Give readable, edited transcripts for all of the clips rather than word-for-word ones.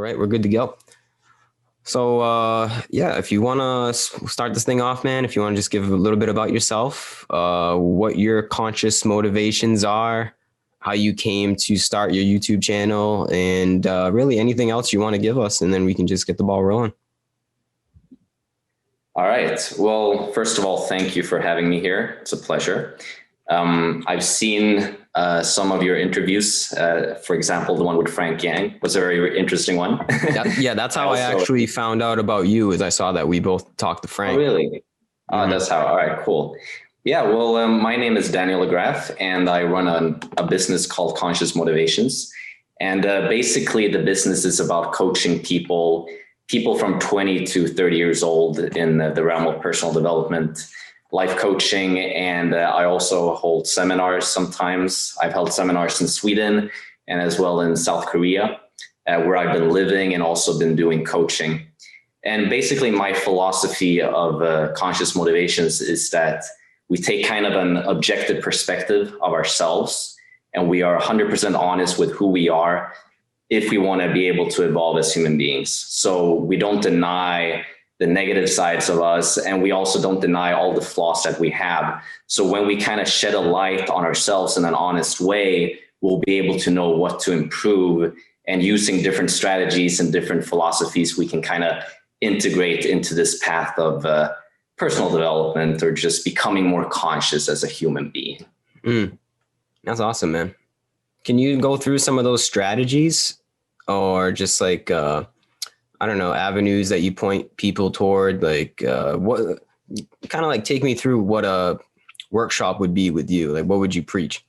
right, we're good to go. So, yeah, if you want to start this thing off, man, if you want to just give a little bit about yourself, what your conscious motivations are, how you came to start your YouTube channel, and really anything else you want to give us, and then we can just get the ball rolling. All right. Well, first of all, thank you for having me here. It's a pleasure. I've seen some of your interviews. For example, the one with Frank Yang was a very interesting one. Yeah, that's how I actually found out about you, is I saw that we both talked to Frank. Oh, really? That's how. All right, cool. Yeah, well, my name is Daniel Legraf, and I run a business called Conscious Motivations. And basically, the business is about coaching people from 20 to 30 years old in the realm of personal development, life coaching, and I also hold seminars sometimes. I've held seminars in Sweden and as well in South Korea, where I've been living and also been doing coaching. And basically my philosophy of conscious motivations is that we take kind of an objective perspective of ourselves, and we are 100% honest with who we are if we want to be able to evolve as human beings. So we don't deny the negative sides of us, and we also don't deny all the flaws that we have. So when we kind of shed a light on ourselves in an honest way, we'll be able to know what to improve, and using different strategies and different philosophies, we can kind of integrate into this path of personal development, or just becoming more conscious as a human being. That's awesome, man. Can you go through some of those strategies, or just like, I don't know, avenues that you point people toward? Like, what kind of like take me through what a workshop would be with you? Like, what would you preach?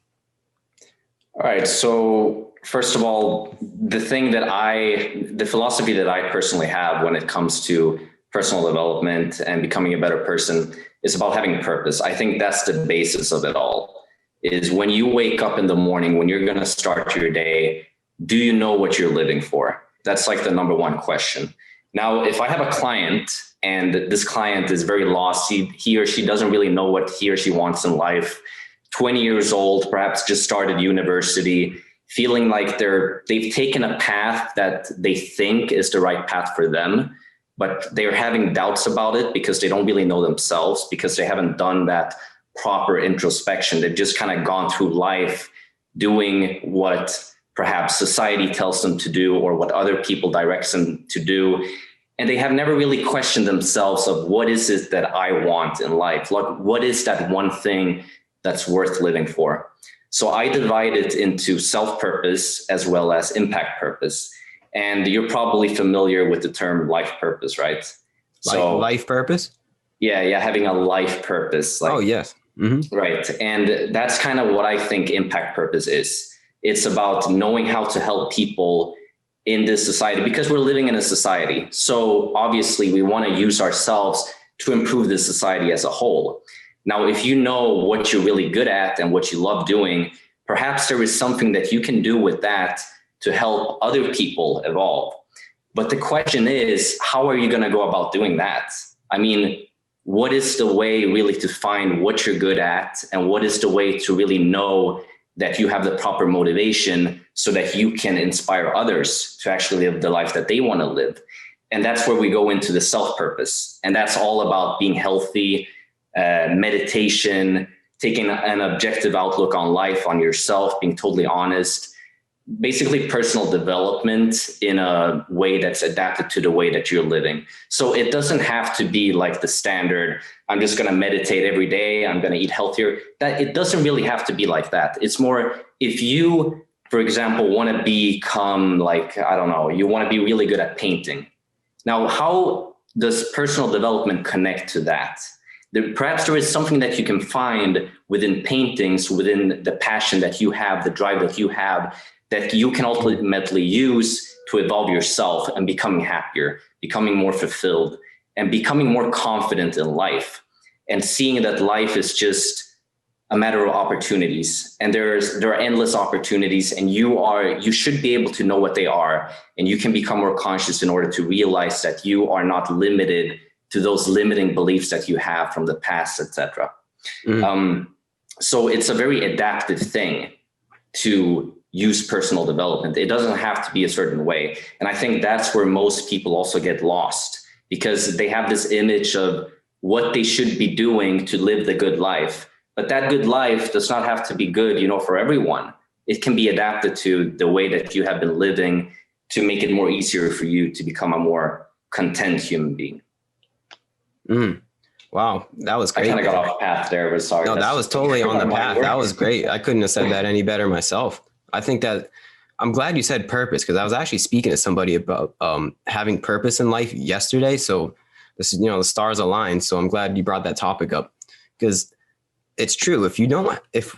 All right. So first of all, the philosophy that I personally have when it comes to personal development and becoming a better person is about having purpose. I think that's the basis of it all. Is when you wake up in the morning, when you're going to start your day, do you know what you're living for? That's like the number one question. Now, if I have a client and this client is very lost, he or she doesn't really know what he or she wants in life, 20 years old, perhaps just started university, feeling like they've taken a path that they think is the right path for them, but they're having doubts about it because they don't really know themselves, because they haven't done that proper introspection. They've just kind of gone through life doing what perhaps society tells them to do, or what other people direct them to do. And they have never really questioned themselves of what is it that I want in life? Like, what is that one thing that's worth living for? So I divide it into self-purpose as well as impact purpose. And you're probably familiar with the term life purpose, right? Life purpose? Yeah, having a life purpose. Oh, yes. Mm-hmm. Right. And that's kind of what I think impact purpose is. It's about knowing how to help people in this society, because we're living in a society. So obviously we want to use ourselves to improve this society as a whole. Now, if you know what you're really good at and what you love doing, perhaps there is something that you can do with that to help other people evolve. But the question is, how are you going to go about doing that? I mean, what is the way really to find what you're good at, and what is the way to really know that you have the proper motivation so that you can inspire others to actually live the life that they want to live? And that's where we go into the self-purpose. And that's all about being healthy, meditation, taking an objective outlook on life, on yourself, being totally honest, basically personal development in a way that's adapted to the way that you're living. So it doesn't have to be like the standard, I'm just going to meditate every day, I'm going to eat healthier. That it doesn't really have to be like that. It's more, if you, for example, want to become like, I don't know, you want to be really good at painting. Now, how does personal development connect to that? Perhaps there is something that you can find within paintings, within the passion that you have, the drive that you have, that you can ultimately use to evolve yourself and becoming happier, becoming more fulfilled, and becoming more confident in life, and seeing that life is just a matter of opportunities. And there are endless opportunities, and you should be able to know what they are, and you can become more conscious in order to realize that you are not limited to those limiting beliefs that you have from the past, etc. So it's a very adaptive thing. to use personal development. It doesn't have to be a certain way. And I think that's where most people also get lost, because they have this image of what they should be doing to live the good life. But that good life does not have to be good, for everyone. It can be adapted to the way that you have been living to make it more easier for you to become a more content human being. Wow, that was great. I kind of got off path there, but sorry. No, that was totally on the path. That was great. I couldn't have said that any better myself. I think that I'm glad you said purpose, because I was actually speaking to somebody about having purpose in life yesterday. So this is, the stars aligned. So I'm glad you brought that topic up, because it's true. If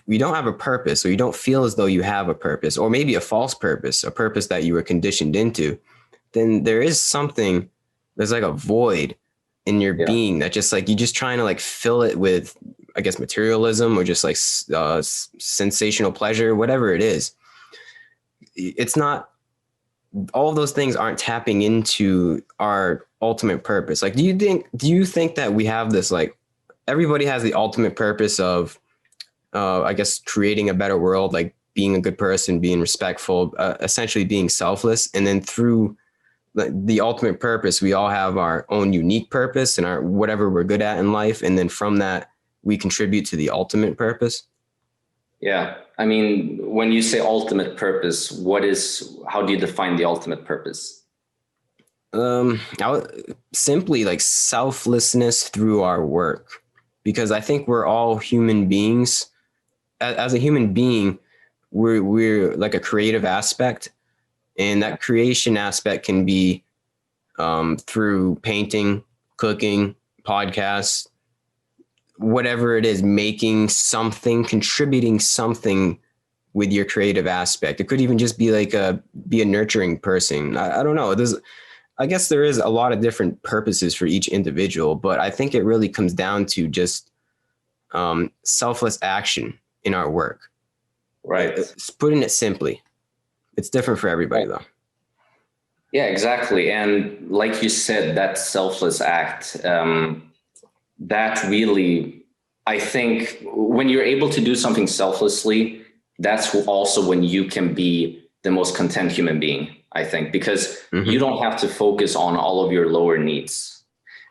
we don't have a purpose, or you don't feel as though you have a purpose, or maybe a false purpose, a purpose that you were conditioned into, then there's like a void in your being that just like, you're just trying to like fill it with, I guess, materialism, or just like sensational pleasure, whatever it is. It's not, all of those things aren't tapping into our ultimate purpose. Like, do you think that we have this, like, everybody has the ultimate purpose of, I guess, creating a better world, like being a good person, being respectful, essentially being selfless. And then through the ultimate purpose, we all have our own unique purpose and our whatever we're good at in life. And then from that, we contribute to the ultimate purpose. Yeah. I mean, when you say ultimate purpose, how do you define the ultimate purpose? Simply like selflessness through our work, because I think we're all human beings. As a human being, we're like a creative aspect. And that creation aspect can be through painting, cooking, podcasts, whatever it is, making something, contributing something with your creative aspect. It could even just be like be a nurturing person. I don't know. I guess there is a lot of different purposes for each individual, but I think it really comes down to just selfless action in our work. Right. It's putting it simply. It's different for everybody, though. Yeah, exactly. And like you said, that selfless act, that really, I think when you're able to do something selflessly, that's also when you can be the most content human being, I think, because you don't have to focus on all of your lower needs.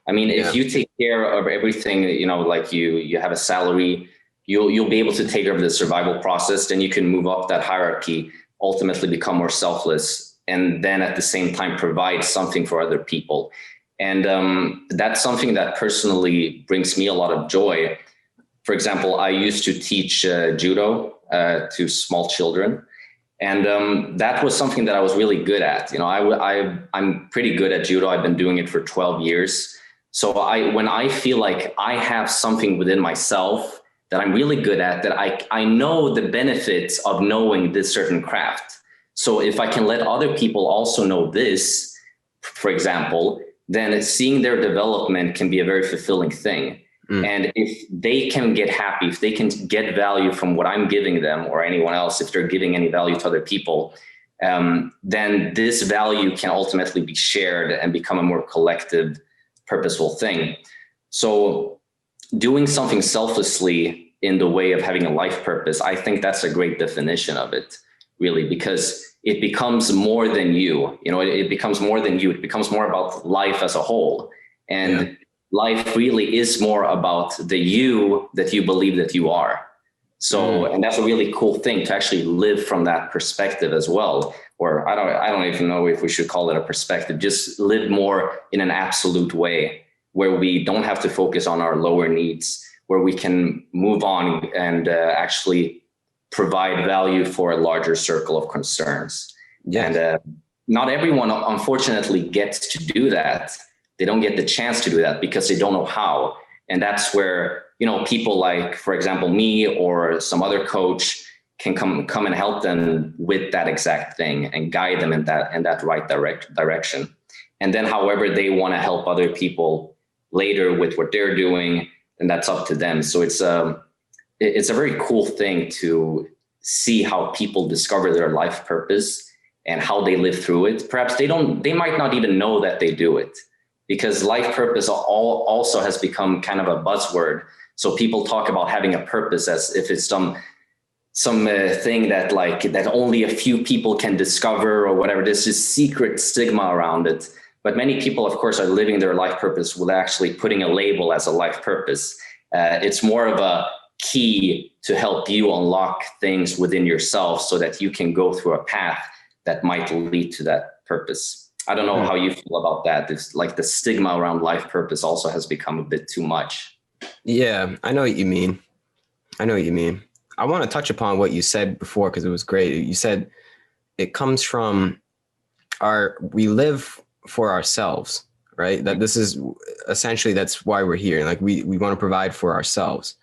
I mean, if you take care of everything, like you have a salary, you'll be able to take care of the survival process, then you can move up that hierarchy, ultimately become more selfless, and then at the same time provide something for other people. And that's something that personally brings me a lot of joy. For example, I used to teach judo to small children. And that was something that I was really good at. I'm pretty good at judo. I've been doing it for 12 years. So when I feel like I have something within myself that I'm really good at, that I know the benefits of knowing this certain craft. So if I can let other people also know this, for example, then seeing their development can be a very fulfilling thing. And if they can get happy, if they can get value from what I'm giving them, or anyone else, if they're giving any value to other people, then this value can ultimately be shared and become a more collective, purposeful thing. So doing something selflessly in the way of having a life purpose, I think that's a great definition of it, really, because it becomes more than you. It becomes more than you. It becomes more about life as a whole. And life really is more about the you that you believe that you are. So, and that's a really cool thing, to actually live from that perspective as well. Or I don't even know if we should call it a perspective, just live more in an absolute way, where we don't have to focus on our lower needs, where we can move on and actually provide value for a larger circle of concerns. And not everyone, unfortunately, gets to do that. They don't get the chance to do that because they don't know how. And that's where, people like, for example, me or some other coach can come and help them with that exact thing and guide them in that right direction. And then however they want to help other people later with what they're doing, and that's up to them. So it's a very cool thing to see how people discover their life purpose and how they live through it. Perhaps they might not even know that they do it, because life purpose also has become kind of a buzzword. So people talk about having a purpose as if it's some thing that like that only a few people can discover or whatever. There's this secret stigma around it. But many people, of course, are living their life purpose without actually putting a label as a life purpose. It's more of a key to help you unlock things within yourself so that you can go through a path that might lead to that purpose. I don't know how you feel about that. It's like the stigma around life purpose also has become a bit too much. Yeah, I know what you mean. I want to touch upon what you said before because it was great. You said it comes from we live for ourselves, right? That this is essentially, that's why we're here. Like we want to provide for ourselves.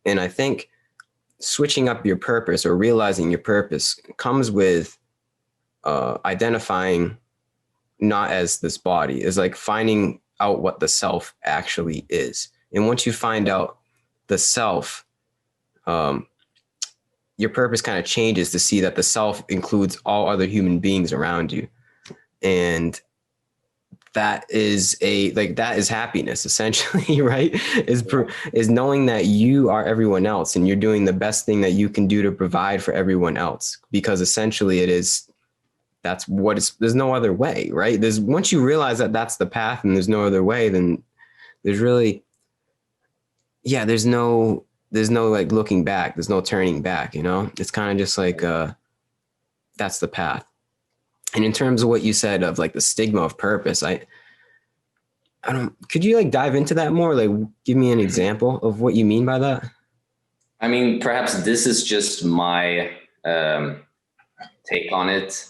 And I think switching up your purpose or realizing your purpose comes with identifying not as this body, is like finding out what the self actually is. And once you find out the self, your purpose kind of changes to see that the self includes all other human beings around you. And that is that is happiness, essentially, right? Is knowing that you are everyone else and you're doing the best thing that you can do to provide for everyone else, because essentially there's no other way, right? Once you realize that that's the path and there's no other way, then there's no like looking back. There's no turning back, it's kind of just like, that's the path. And in terms of what you said of like the stigma of purpose, could you like dive into that more? Like give me an example of what you mean by that? I mean, perhaps this is just my take on it.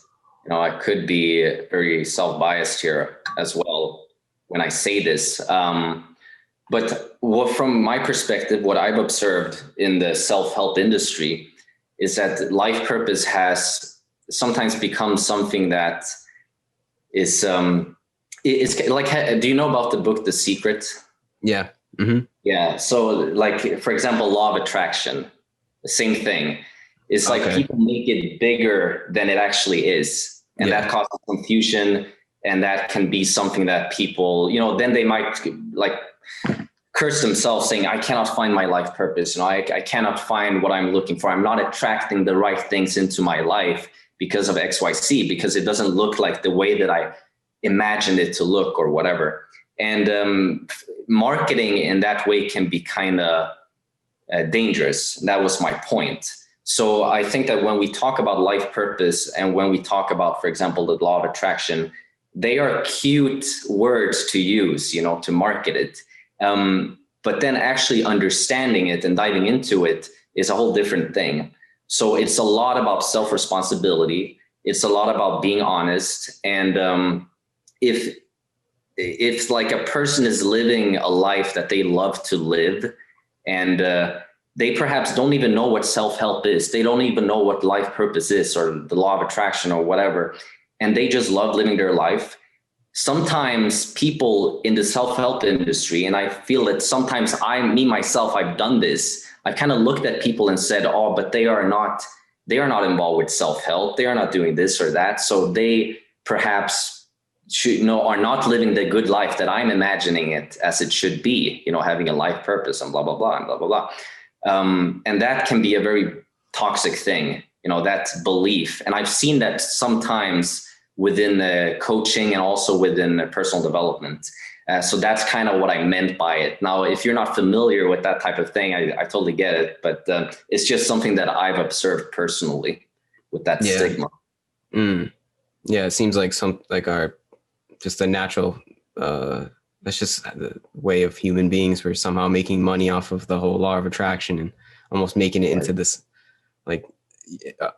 I could be very self-biased here as well when I say this. But from my perspective, what I've observed in the self-help industry is that life purpose has sometimes become something that is, it's like, do you know about the book, The Secret? Yeah. Mm-hmm. Yeah. So like, for example, law of attraction, the same thing. It's like people make it bigger than it actually is. And that causes confusion. And that can be something that people, then they might like curse themselves saying, I cannot find my life purpose. I cannot find what I'm looking for. I'm not attracting the right things into my life because of XYZ, because it doesn't look like the way that I imagined it to look or whatever. And marketing in that way can be kind of dangerous. That was my point. So I think that when we talk about life purpose and when we talk about, for example, the law of attraction, they are cute words to use, to market it. But then actually understanding it and diving into it is a whole different thing. So it's a lot about self-responsibility. It's a lot about being honest. And if like a person is living a life that they love to live, and they perhaps don't even know what self-help is, they don't even know what life purpose is or the law of attraction or whatever, and they just love living their life. Sometimes people in the self-help industry, and I feel that sometimes myself, I've done this. I've kind of looked at people and said, oh, but they are not involved with self-help. They are not doing this or that. So they perhaps are not living the good life that I'm imagining it as it should be, having a life purpose and blah, blah, blah, and blah, blah, blah. And that can be a very toxic thing, that belief. And I've seen that sometimes within the coaching and also within the personal development. So that's kind of what I meant by it. Now, if you're not familiar with that type of thing, I totally get it. But it's just something that I've observed personally with that stigma. Yeah, it seems like just a natural, that's just the way of human beings. We're somehow making money off of the whole law of attraction and almost making it into this, like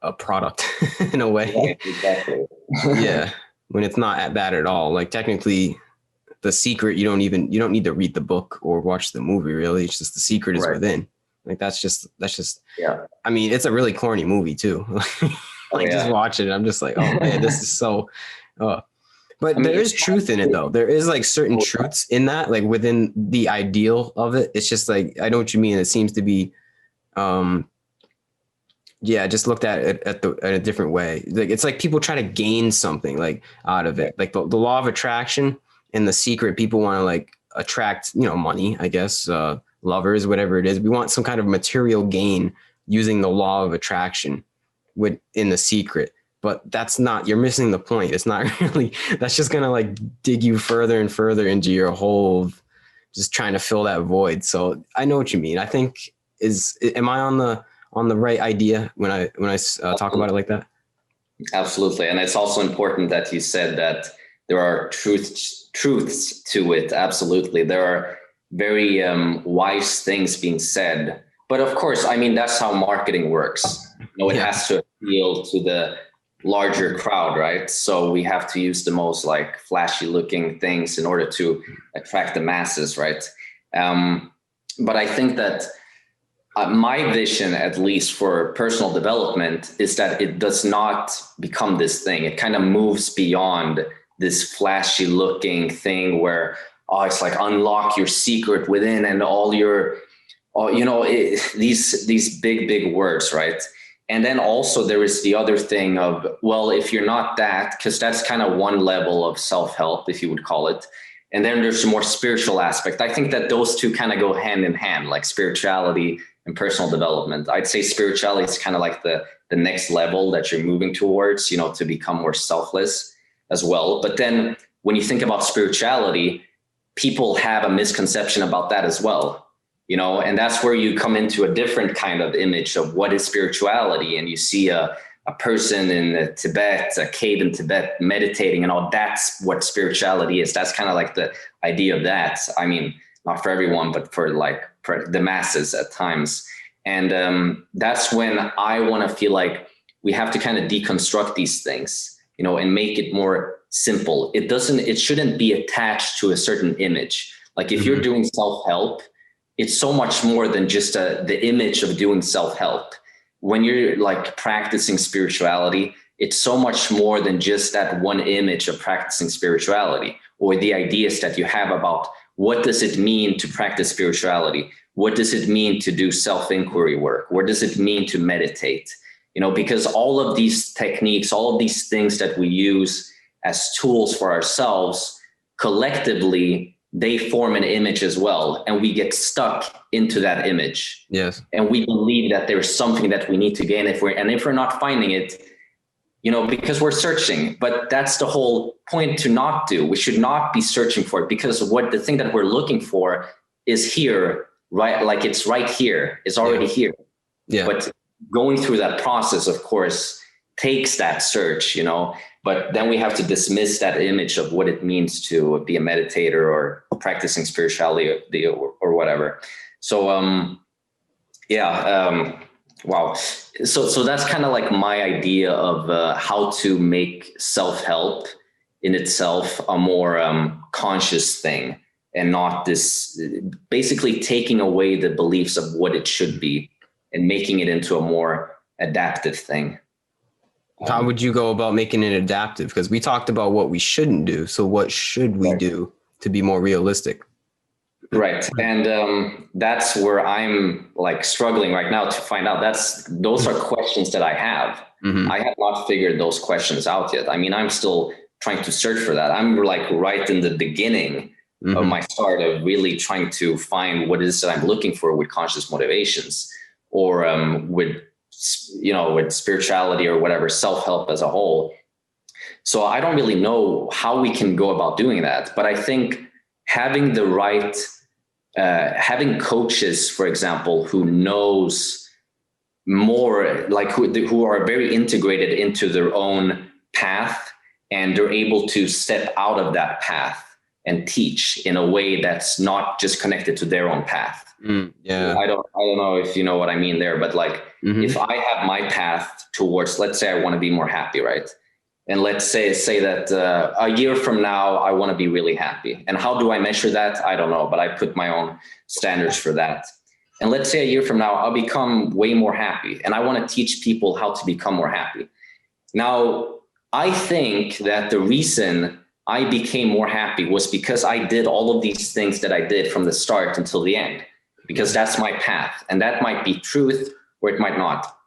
a product in a way. Yeah, exactly. Yeah. When it's not that at all. Like technically The Secret, you don't need to read the book or watch the movie really. It's just The Secret is within. Like that's just, yeah. I mean, it's a really corny movie too. Just watch it. I'm just like, oh man, this is so, but there is truth in it though. There is like certain truths in that, like within the ideal of it. It's just like, I know what you mean. It seems to be, just looked at it in a different way. Like it's like people try to gain something like out of it. Like the law of attraction and The Secret, people want to like attract, money, I guess, lovers, whatever it is. We want some kind of material gain using the law of attraction in The Secret. But that's not, you're missing the point. It's not really, that's just going to like dig you further and further into your hole, just trying to fill that void. So I know what you mean. I think am I on the right idea when I talk about it like that? Absolutely. And it's also important that you said that there are truths to it. Absolutely. There are very wise things being said. But of course, I mean, that's how marketing works. It has to appeal to the larger crowd, right? So we have to use the most like flashy looking things in order to attract the masses, right? But I think that my vision, at least for personal development, is that it does not become this thing. It kind of moves beyond this flashy looking thing where, it's like unlock your secret within and all your, these big words, right? And then also there is the other thing of, well, if you're not that, because that's kind of one level of self-help, if you would call it. And then there's a more spiritual aspect. I think that those two kind of go hand in hand, like spirituality and personal development. I'd say spirituality is kind of like the next level that you're moving towards, to become more selfless as well. But then when you think about spirituality, people have a misconception about that as well. And that's where you come into a different kind of image of what is spirituality. And you see a person in Tibet, a cave in Tibet, meditating and all. That's what spirituality is. That's kind of like the idea of that. I mean, not for everyone, but for the masses at times. And that's when I want to feel like we have to kind of deconstruct these things, and make it more simple. It shouldn't be attached to a certain image. Like if you're doing self-help, it's so much more than just the image of doing self-help. When you're like practicing spirituality, it's so much more than just that one image of practicing spirituality or the ideas that you have about what does it mean to practice spirituality? What does it mean to do self-inquiry work? What does it mean to meditate? Because all of these techniques, all of these things that we use as tools for ourselves, collectively, they form an image as well. And we get stuck into that image. Yes. And we believe that there's something that we need to gain if we're not finding it, because we're searching. But that's the whole point to not do. We should not be searching for it, because the thing that we're looking for is here, right? Like it's right here. It's already here. Yeah. But going through that process, of course, takes that search, but then we have to dismiss that image of what it means to be a meditator or practicing spirituality or whatever. So, wow. So that's kind of like my idea of how to make self-help in itself a more conscious thing, and not this basically taking away the beliefs of what it should be and making it into a more adaptive thing. How would you go about making it adaptive? Because we talked about what we shouldn't do. So what should we do to be more realistic? Right. And that's where I'm like struggling right now to find out. Those are questions that I have. Mm-hmm. I have not figured those questions out yet. I mean, I'm still trying to search for that. I'm like right in the beginning of my start of really trying to find what it is that I'm looking for with conscious motivations, or with spirituality or whatever, self-help as a whole. So I don't really know how we can go about doing that. But I think having the right, having coaches, for example, who knows more, like who are very integrated into their own path, and they're able to step out of that path and teach in a way that's not just connected to their own path. Yeah. I don't know if you know what I mean there, but like if I have my path towards, let's say I want to be more happy, right? And let's say that a year from now, I want to be really happy. And how do I measure that? I don't know, but I put my own standards for that. And let's say a year from now, I'll become way more happy. And I want to teach people how to become more happy. Now, I think that the reason I became more happy was because I did all of these things that I did from the start until the end, because that's my path, and that might be truth or it might not.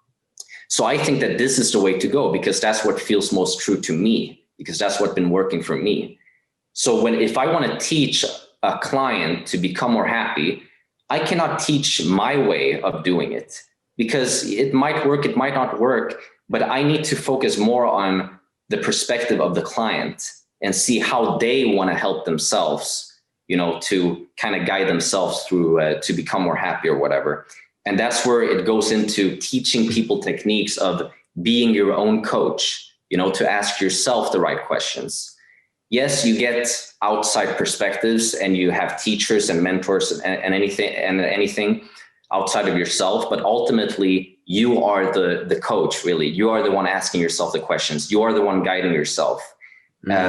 So I think that this is the way to go, because that's what feels most true to me, because that's what's been working for me. So if I want to teach a client to become more happy, I cannot teach my way of doing it. because it might work, it might not work, but I need to focus more on the perspective of the client and see how they want to help themselves, to kind of guide themselves through to become more happy or whatever. And that's where it goes into teaching people techniques of being your own coach, to ask yourself the right questions. Yes, you get outside perspectives and you have teachers and mentors and anything outside of yourself, but ultimately you are the coach, really. You are the one asking yourself the questions. You are the one guiding yourself.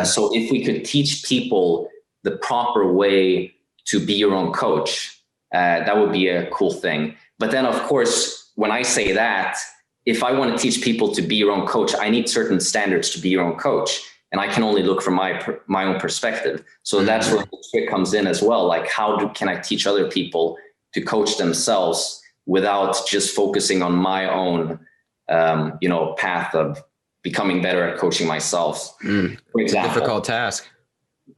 So if we could teach people the proper way to be your own coach, that would be a cool thing. But then, of course, when I say that, if I want to teach people to be your own coach, I need certain standards to be your own coach. And I can only look from my own perspective. So that's where the trick comes in as well. Like, can I teach other people to coach themselves without just focusing on my own, path of becoming better at coaching myself? For example, it's a difficult task.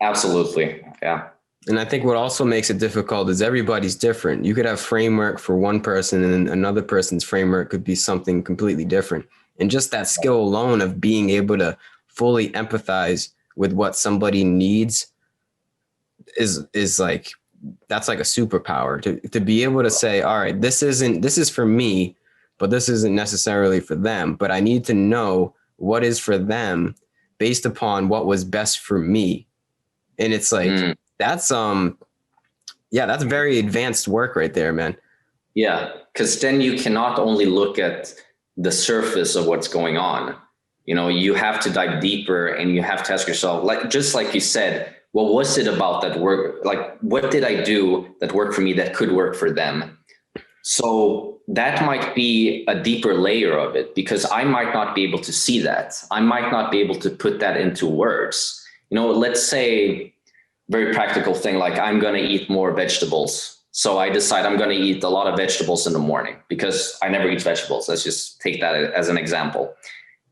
Absolutely. Yeah. And I think what also makes it difficult is everybody's different. You could have framework for one person and another person's framework could be something completely different. And just that skill alone of being able to fully empathize with what somebody needs is like, that's like a superpower to be able to say, all right, this is for me, but this isn't necessarily for them, but I need to know what is for them based upon what was best for me. And it's like, that's very advanced work right there, man. Yeah. Cause then you cannot only look at the surface of what's going on. You have to dive deeper and you have to ask yourself, just like you said, what was it about that work? Like, what did I do that worked for me that could work for them? So that might be a deeper layer of it, because I might not be able to see that. I might not be able to put that into words. Let's say, very practical thing, like I'm going to eat more vegetables. So I decide I'm going to eat a lot of vegetables in the morning because I never eat vegetables. Let's just take that as an example.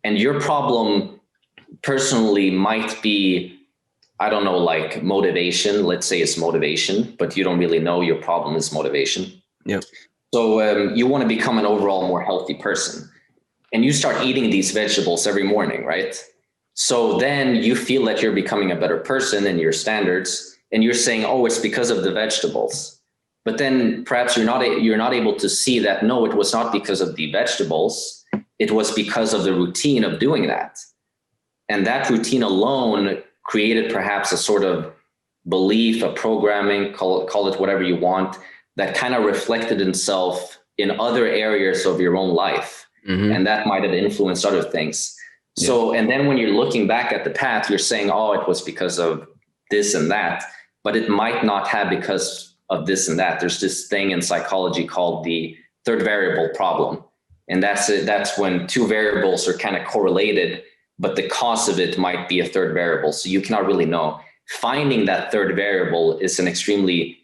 And your problem personally might be, I don't know, like motivation. Let's say it's motivation, but you don't really know your problem is motivation. Yep. So you want to become an overall more healthy person, and you start eating these vegetables every morning, right? So then you feel that you're becoming a better person in your standards, and you're saying, oh, it's because of the vegetables. But then perhaps you're not able to see that, no, it was not because of the vegetables. It was because of the routine of doing that. And that routine alone created perhaps a sort of belief, a programming, call it whatever you want, that kind of reflected itself in other areas of your own life. And that might have influenced other things. Yeah. So, and then when you're looking back at the path, you're saying, oh, it was because of this and that, but it might not have because of this and that. There's this thing in psychology called the third variable problem. And that's it. That's when two variables are kind of correlated, but the cause of it might be a third variable. So you cannot really know. Finding that third variable is an extremely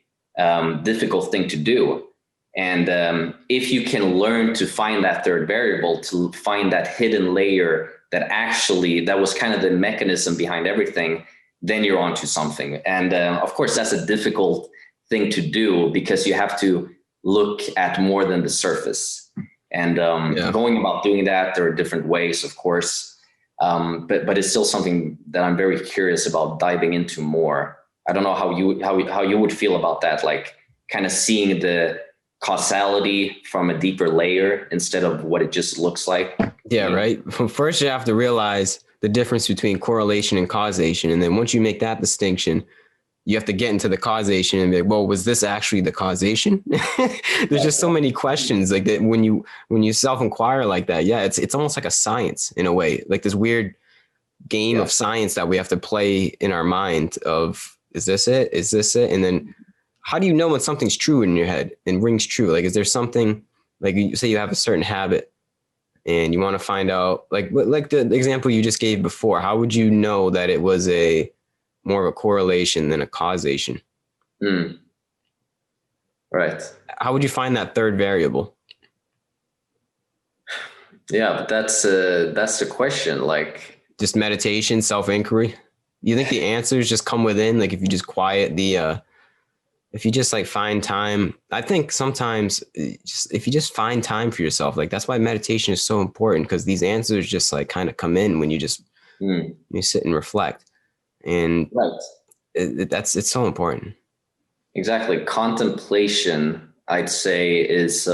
difficult thing to do. And if you can learn to find that third variable, to find that hidden layer that was kind of the mechanism behind everything, then you're onto something. And of course, that's a difficult thing to do because you have to look at more than the surface. And going about doing that, there are different ways, of course. But it's still something that I'm very curious about diving into more. I don't know how you would feel about that, like kind of seeing the causality from a deeper layer instead of what it just looks like. Yeah, right. First, you have to realize the difference between correlation and causation. And then once you make that distinction, you have to get into the causation and be like, well, was this actually the causation? There's just so many questions like that when you self-inquire like that. Yeah, it's almost like a science in a way, like this weird game of science that we have to play in our mind of, is this it? Is this it? And then how do you know when something's true in your head and rings true? Like, is there something, like you say you have a certain habit and you want to find out, like the example you just gave before, how would you know that it was more of a correlation than a causation? Right. How would you find that third variable? Yeah, but that's the question. Like, just meditation, self-inquiry. You think the answers just come within? Like if you just quiet the if you just like find time, I think sometimes just if you just find time for yourself, like that's why meditation is so important, because these answers just like kind of come in when you just Mm, you sit and reflect, and right. it's so important. Exactly. Contemplation, I'd say, is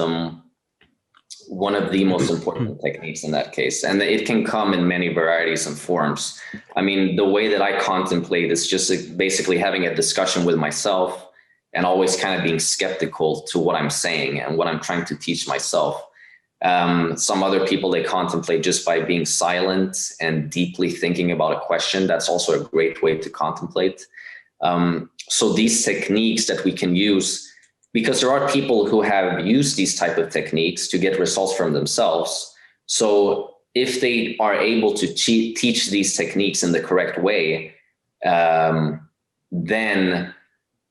one of the most important techniques in that case. And it can come in many varieties and forms. I mean, the way that I contemplate is just basically having a discussion with myself and always kind of being skeptical to what I'm saying and what I'm trying to teach myself. Some other people, they contemplate just by being silent and deeply thinking about a question. That's also a great way to contemplate. So these techniques that we can use, because there are people who have used these type of techniques to get results from themselves. So if they are able to teach these techniques in the correct way, then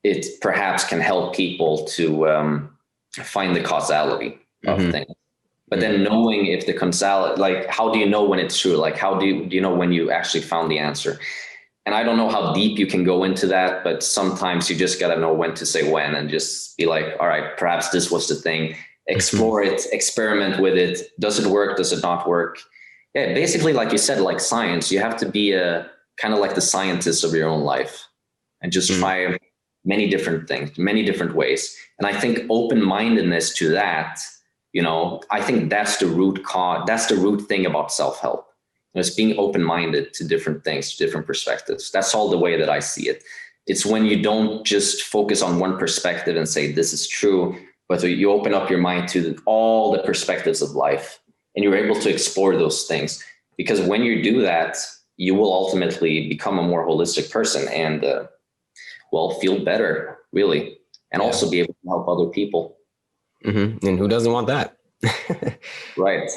it perhaps can help people to find the causality of Mm-hmm. things. But then knowing if the causality, like how do you know when it's true? Like how do you know when you actually found the answer? And I don't know how deep you can go into that, but sometimes you just got to know when to say when and just be like, all right, perhaps this was the thing. Mm-hmm. Explore it, experiment with it. Does it work? Does it not work? Yeah, basically, like you said, like science, you have to be a kind of like the scientist of your own life and just try many different things, many different ways. And I think open-mindedness to that, I think that's the root cause, that's the root thing about self-help. It's being open-minded to different things, to different perspectives. That's all the way that I see it. It's when you don't just focus on one perspective and say, this is true, but you open up your mind to all the perspectives of life and you're able to explore those things. Because when you do that, you will ultimately become a more holistic person and, feel better, really, and Yeah. also be able to help other people. Mm-hmm. And who doesn't want that? Right.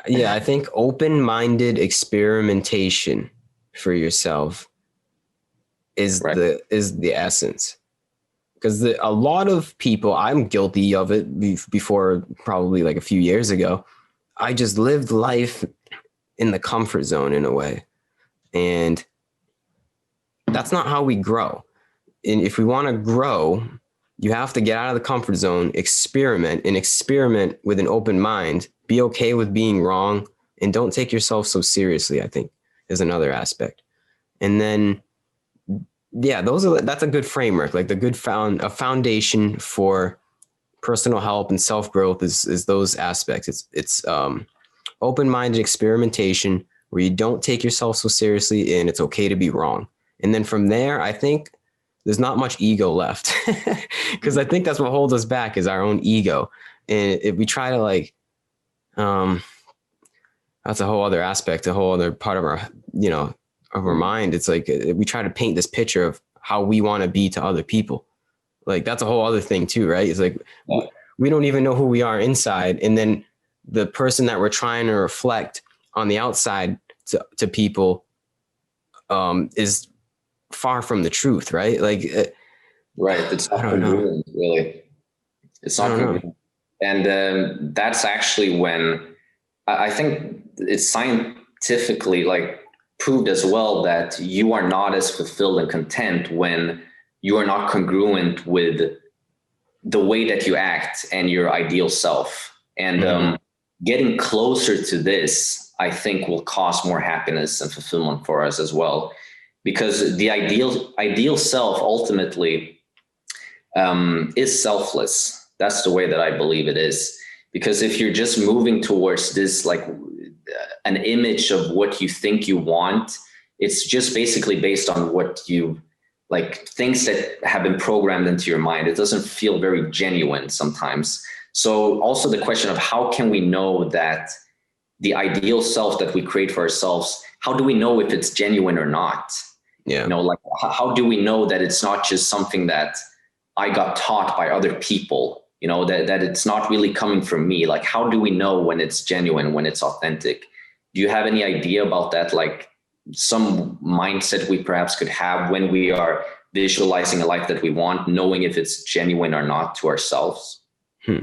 Yeah, I think open-minded experimentation for yourself Right. is the essence. Because a lot of people, I'm guilty of it before, probably like a few years ago. I just lived life in the comfort zone in a way, and that's not how we grow. And if we want to grow, you have to get out of the comfort zone, experiment with an open mind, be okay with being wrong, and don't take yourself so seriously, I think, is another aspect. And then, yeah, that's a good framework, like a foundation for personal help and self-growth is those aspects. It's open-minded experimentation where you don't take yourself so seriously and it's okay to be wrong. And then from there, I think there's not much ego left, because I think that's what holds us back is our own ego. And if we try to um, that's a whole other aspect, a whole other part of our, of our mind. It's like we try to paint this picture of how we want to be to other people. Like that's a whole other thing too, right? It's like Yeah. we don't even know who we are inside, and then the person that we're trying to reflect on the outside to people is far from the truth, right? Like Right. It's I not don't know. congruent, really. It's I not don't know. congruent. And that's actually when I think it's scientifically like proved as well that you are not as fulfilled and content when you are not congruent with the way that you act and your ideal self. And Mm-hmm. getting closer to this, I think, will cause more happiness and fulfillment for us as well, because the ideal self ultimately is selfless. That's the way that I believe it is. Because if you're just moving towards this, like an image of what you think you want, it's just basically based on what you like, things that have been programmed into your mind. It doesn't feel very genuine sometimes. So also the question of how can we know that the ideal self that we create for ourselves, how do we know if it's genuine or not? Yeah. Like how do we know that it's not just something that I got taught by other people, that it's not really coming from me? Like, how do we know when it's genuine, when it's authentic? Do you have any idea about that? Like some mindset we perhaps could have when we are visualizing a life that we want, knowing if it's genuine or not to ourselves? Hmm.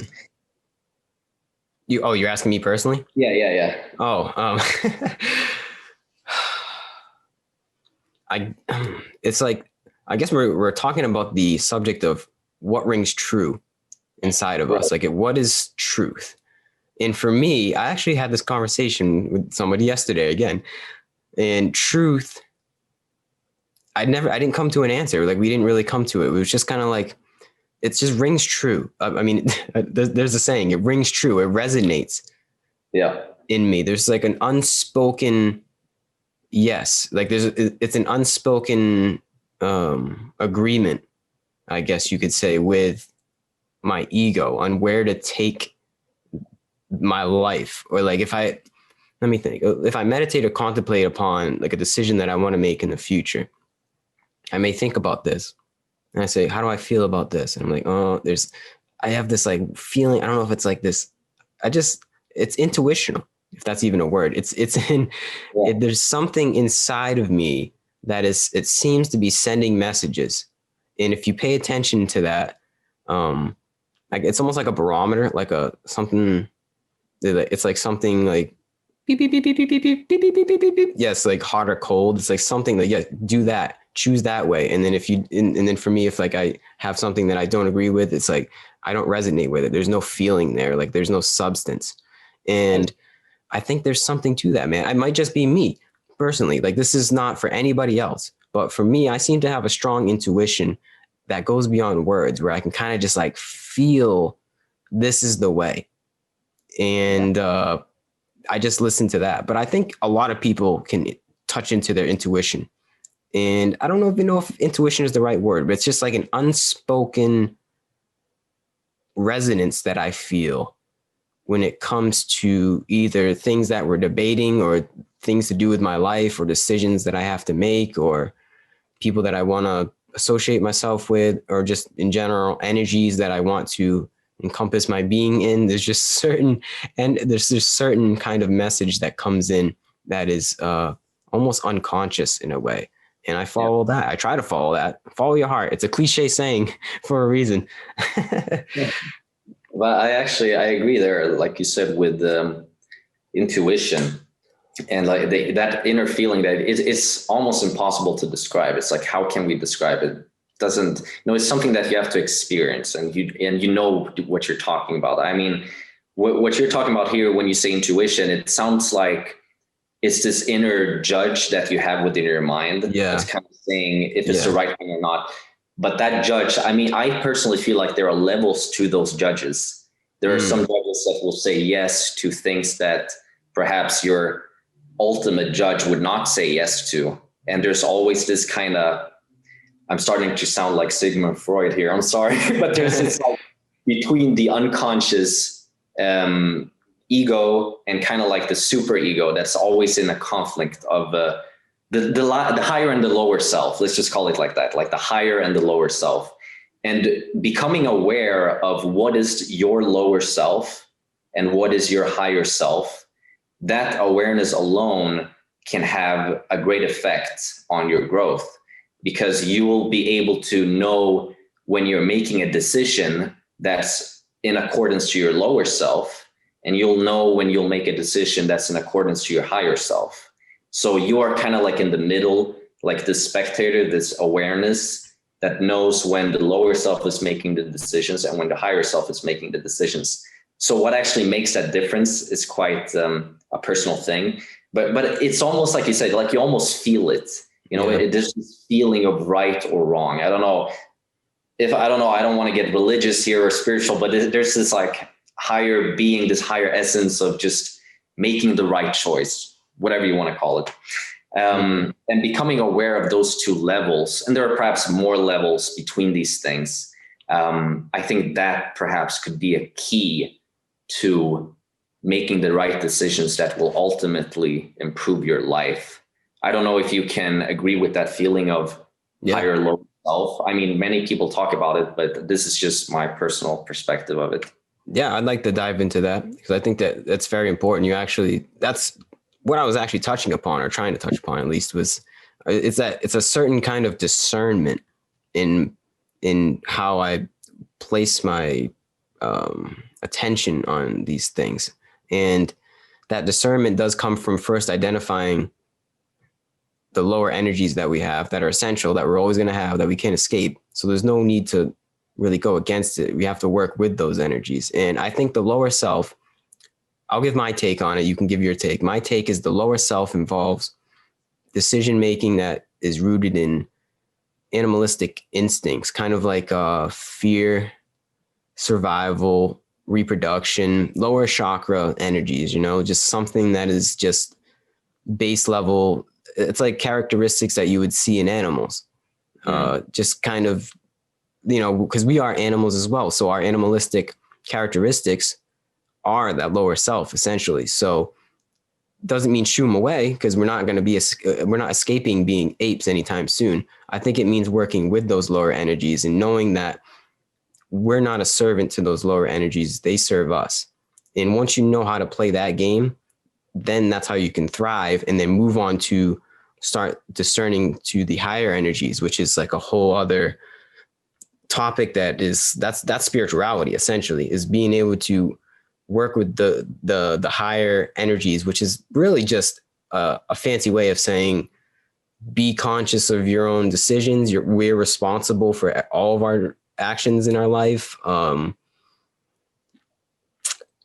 You're asking me personally? Yeah, yeah, yeah. Oh, I, it's like I guess we're talking about the subject of what rings true inside of us. Like, what is truth? And for me, I actually had this conversation with somebody yesterday again, and truth, I didn't come to an answer. Like, we didn't really come to it. It was just kind of like, it just rings true. I mean, there's a saying, it rings true. It resonates in me. There's like an unspoken yes. Like it's an unspoken agreement, I guess you could say, with my ego on where to take my life. Or like let me think, if I meditate or contemplate upon like a decision that I want to make in the future, I may think about this and I say, how do I feel about this? And I'm like, oh, I have this like feeling. I don't know if it's like this. It's intuitional, if that's even a word. There's something inside of me it seems to be sending messages. And if you pay attention to that, like it's almost like a barometer, like something, it's like something like beep, beep, beep, beep, beep, beep, beep, beep, beep, beep, beep, beep. Yes, like hot or cold. It's like something like, yeah, do that, choose that way. And then and then for me, if like I have something that I don't agree with, it's like, I don't resonate with it. There's no feeling there. Like there's no substance. And I think there's something to that, man. It might just be me personally. Like this is not for anybody else, but for me, I seem to have a strong intuition that goes beyond words, where I can kind of just like feel this is the way. And I just listen to that. But I think a lot of people can touch into their intuition. And I don't even know if intuition is the right word, but it's just like an unspoken resonance that I feel when it comes to either things that we're debating or things to do with my life or decisions that I have to make or people that I want to associate myself with, or just in general energies that I want to encompass my being in. There's just certain kind of message that comes in that is almost unconscious in a way. And I follow that. I try to follow that. Follow your heart. It's a cliche saying for a reason. But I agree there, like you said, with intuition and like that inner feeling that it's almost impossible to describe. It's like, how can we describe it? It's something that you have to experience, and you know what you're talking about. I mean, what you're talking about here when you say intuition, it sounds like it's this inner judge that you have within your mind. Yeah. It's kind of saying if it's the right thing or not. But that judge, I mean, I personally feel like there are levels to those judges. There are some judges that will say yes to things that perhaps your ultimate judge would not say yes to. And there's always this kind of, I'm starting to sound like Sigmund Freud here. I'm sorry, but there's this like between the unconscious ego and kind of like the super ego that's always in a conflict of the higher and the lower self. Let's just call it like that, like the higher and the lower self. And becoming aware of what is your lower self and what is your higher self, that awareness alone can have a great effect on your growth, because you will be able to know when you're making a decision that's in accordance to your lower self, and you'll know when you'll make a decision that's in accordance to your higher self. So you are kind of like in the middle, like this spectator, this awareness that knows when the lower self is making the decisions and when the higher self is making the decisions. So what actually makes that difference is quite a personal thing, but it's almost like you said, like you almost feel it, there's this feeling of right or wrong. I don't know, I don't want to get religious here or spiritual, but there's this like higher being, this higher essence of just making the right choice, whatever you want to call it. And becoming aware of those two levels, and there are perhaps more levels between these things. I think that perhaps could be a key to making the right decisions that will ultimately improve your life. I don't know if you can agree with that feeling of higher, lower self. I mean, many people talk about it, but this is just my personal perspective of it. Yeah, I'd like to dive into that because I think that that's very important. That's what I was actually touching upon, or trying to touch upon at least, it's a certain kind of discernment in how I place my attention on these things. And that discernment does come from first identifying the lower energies that we have that are essential, that we're always going to have, that we can't escape. So there's no need to really go against it. We have to work with those energies. And I think the lower self, I'll give my take on it. You can give your take. My take is the lower self involves decision making that is rooted in animalistic instincts, kind of like fear, survival, reproduction, lower chakra energies, you know, just something that is just base level. It's like characteristics that you would see in animals. Just kind of, you know, because we are animals as well. So our animalistic characteristics are that lower self essentially. So doesn't mean shoo them away, because we're not going to be, we're not escaping being apes anytime soon. I think it means working with those lower energies and knowing that we're not a servant to those lower energies. They serve us. And once you know how to play that game, then that's how you can thrive and then move on to start discerning to the higher energies, which is like a whole other topic. That's spirituality essentially, is being able to work with the higher energies, which is really just a fancy way of saying be conscious of your own decisions. We're responsible for all of our actions in our life. All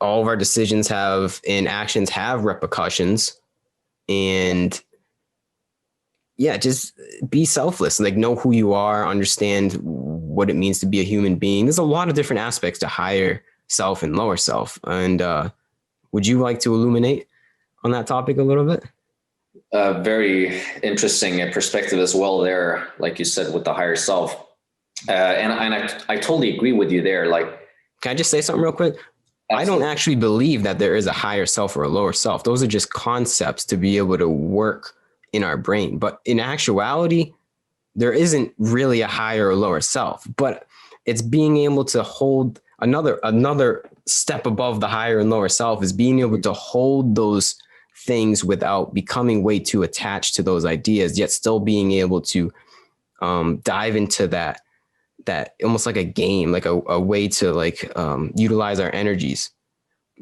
of our decisions and actions have repercussions. And yeah, just be selfless, like know who you are, understand what it means to be a human being. There's a lot of different aspects to higher self and lower self. And would you like to illuminate on that topic a little bit? Very interesting perspective as well there, like you said, with the higher self. And I totally agree with you there. Like, can I just say something real quick? Absolutely. I don't actually believe that there is a higher self or a lower self. Those are just concepts to be able to work in our brain. But in actuality, there isn't really a higher or lower self, but it's being able to hold another step above the higher and lower self, is being able to hold those things without becoming way too attached to those ideas, yet still being able to dive into that almost like a game, like a way to like utilize our energies.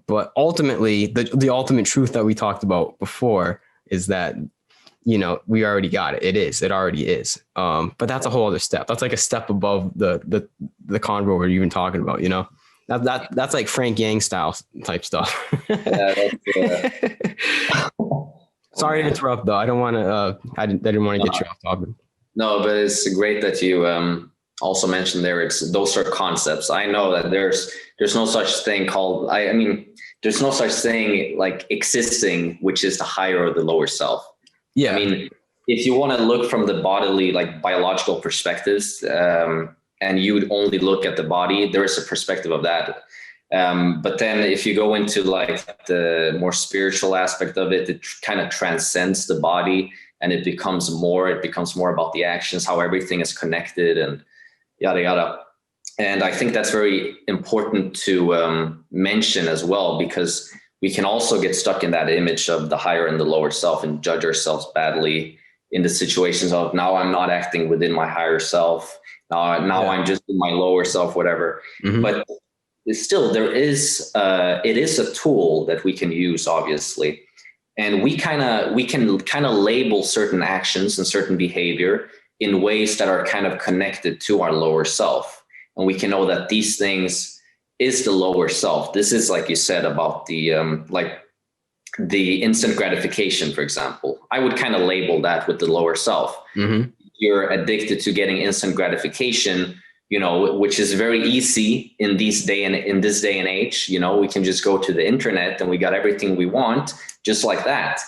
But ultimately, the ultimate truth that we talked about before is that, you know, we already got it. It already is. But that's a whole other step. That's like a step above the convo we're even talking about, you know. That's like Frank Yang style type stuff. Sorry to interrupt though. I don't want to. I didn't want to get you off topic. No, but it's great that you also mentioned there. Those are concepts. I know that there's no such thing called. I mean, there's no such thing like existing, which is the higher or the lower self. Yeah. I mean, if you want to look from the bodily, like biological perspectives, and you would only look at the body, there is a perspective of that. But then if you go into like the more spiritual aspect of it, it kind of transcends the body, and it becomes more about the actions, how everything is connected and yada, yada. And I think that's very important to mention as well, because we can also get stuck in that image of the higher and the lower self and judge ourselves badly in the situations of, now I'm not acting within my higher self. Now I'm just in my lower self, whatever. Mm-hmm. But still, it is a tool that we can use, obviously. And we can label certain actions and certain behavior in ways that are kind of connected to our lower self. And we can know that these things is the lower self. This is, like you said, about the instant gratification, for example. I would kind of label that with the lower self. Mm-hmm. You're addicted to getting instant gratification, you know, which is very easy in this day and age. You know, we can just go to the internet and we got everything we want just like that.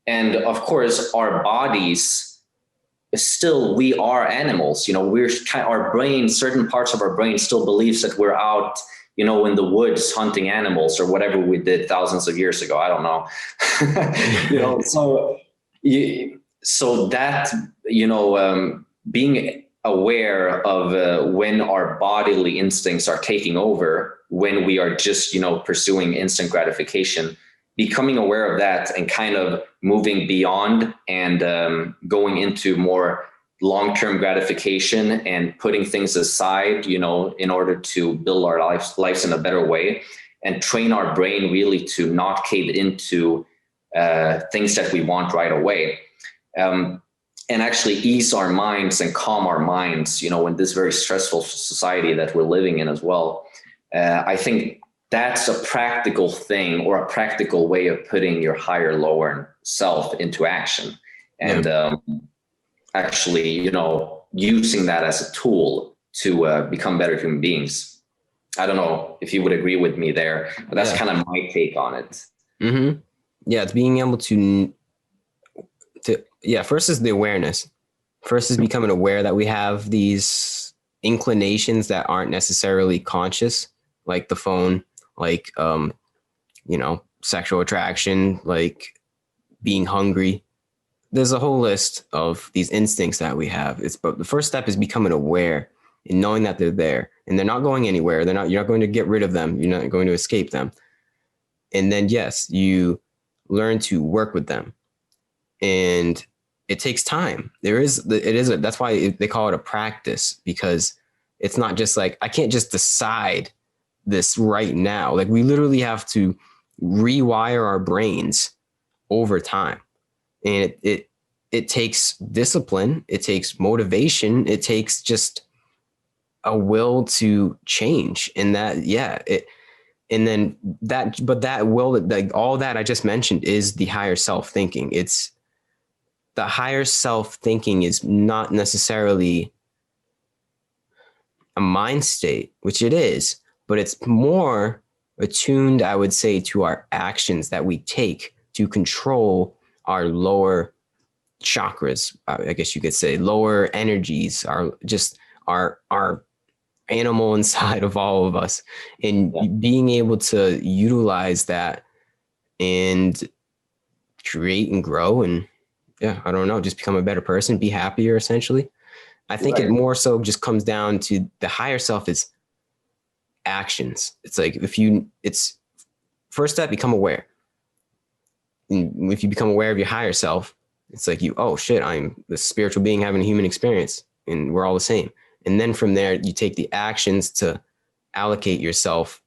And of course, our bodies, still, we are animals. You know, our brain, certain parts of our brain still believes that we're out, you know, in the woods hunting animals or whatever we did thousands of years ago. I don't know. You know, so that, you know, being aware of when our bodily instincts are taking over, when we are just, you know, pursuing instant gratification, becoming aware of that and kind of moving beyond and going into more long-term gratification and putting things aside, you know, in order to build our lives in a better way and train our brain really to not cave into things that we want right away. and actually ease our minds and calm our minds, in this very stressful society that we're living in as well. I think that's a practical thing, or a practical way of putting your higher, lower self into action. And actually, using that as a tool to become better human beings. I don't know if you would agree with me there, but that's kind of my take on it. Mm-hmm. Yeah, it's being able to first is the awareness. First is becoming aware that we have these inclinations that aren't necessarily conscious, like the phone, like sexual attraction, like being hungry. There's a whole list of these instincts that we have. But the first step is becoming aware and knowing that they're there and they're not going anywhere. You're not going to get rid of them. You're not going to escape them. And then, yes, you learn to work with them. And it takes time. That's why they call it a practice, because it's not just like, I can't just decide this right now. Like, we literally have to rewire our brains over time. And it takes discipline. It takes motivation. It takes just a will to change. And that will, like, all that I just mentioned is the higher self thinking. It's the higher self thinking is not necessarily a mind state, which it is, but it's more attuned, I would say, to our actions that we take to control our lower chakras, I guess you could say, lower energies, our animal inside of all of us, and being able to utilize that and create and grow, and I don't know, just become a better person, be happier, essentially. I think it more so just comes down to the higher self is actions. It's like, it's first step, become aware. And if you become aware of your higher self, it's like oh shit, I'm the spiritual being having a human experience and we're all the same. And then from there, you take the actions to allocate yourself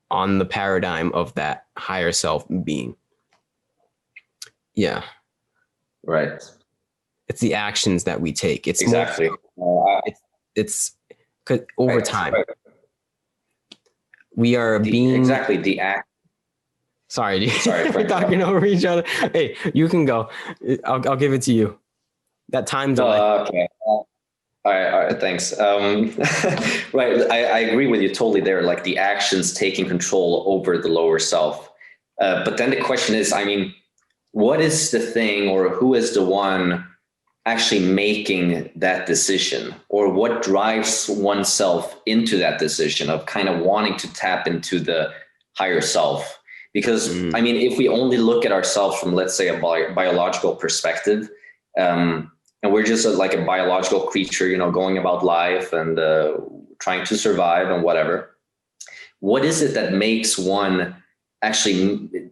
on the paradigm of that higher self being. Yeah. Right. It's the actions that we take. It's exactly. It's over time. Right. We are exactly the act. Sorry, we're talking over each other. Hey, you can go. I'll give it to you. That time delay. Okay. All right. Thanks. Right. I agree with you totally there. Like, the actions taking control over the lower self. But then the question is, what is the thing, or who is the one actually making that decision, or what drives oneself into that decision of kind of wanting to tap into the higher self? Because if we only look at ourselves from, let's say, a biological perspective, and we're just like a biological creature, going about life and trying to survive and whatever, what is it that makes one actually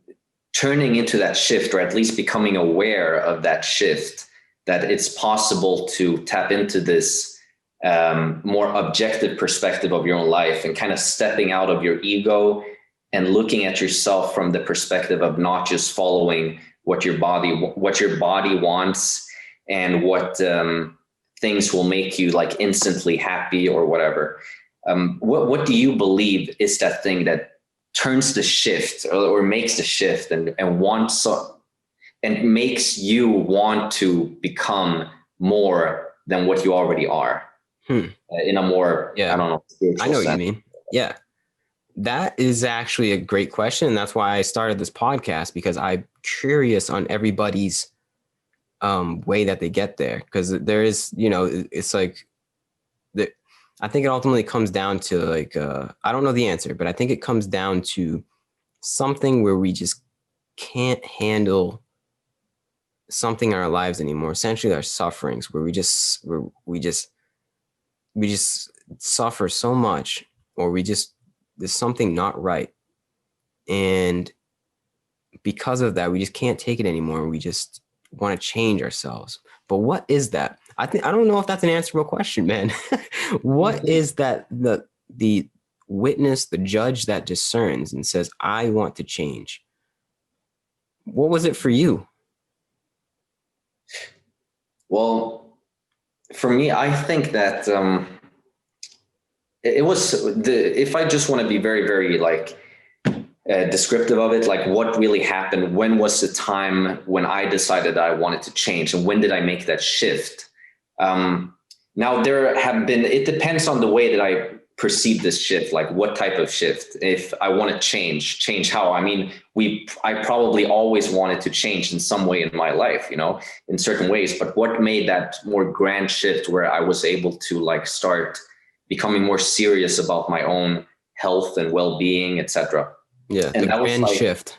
turning into that shift, or at least becoming aware of that shift, that it's possible to tap into this more objective perspective of your own life, and kind of stepping out of your ego and looking at yourself from the perspective of not just following what your body wants and what things will make you like instantly happy or whatever. What do you believe is that thing that turns the shift, or makes the shift, and makes you want to become more than what you already are, in a more, I don't know, spiritual I know sense. what you mean. Yeah. That is actually a great question. And that's why I started this podcast, because I'm curious on everybody's way that they get there. Because there is, it's like, I think it ultimately comes down to like, I don't know the answer, but I think it comes down to something where we just can't handle something in our lives anymore. Essentially our sufferings, where we just suffer so much, or there's something not right. And because of that, we just can't take it anymore. We just want to change ourselves. But what is that? I don't know if that's an answerable question, man. What is that, the witness, the judge that discerns and says, I want to change? What was it for you? Well, for me, I think that it was if I just want to be very, very like descriptive of it, like what really happened, when was the time when I decided I wanted to change, and when did I make that shift? Now there have been, it depends on the way that I perceive this shift, like what type of shift. If I want to change how, I mean, I probably always wanted to change in some way in my life, you know, in certain ways, but what made that more grand shift where I was able to like start becoming more serious about my own health and well-being, etc. Yeah, And the that was grand like, shift.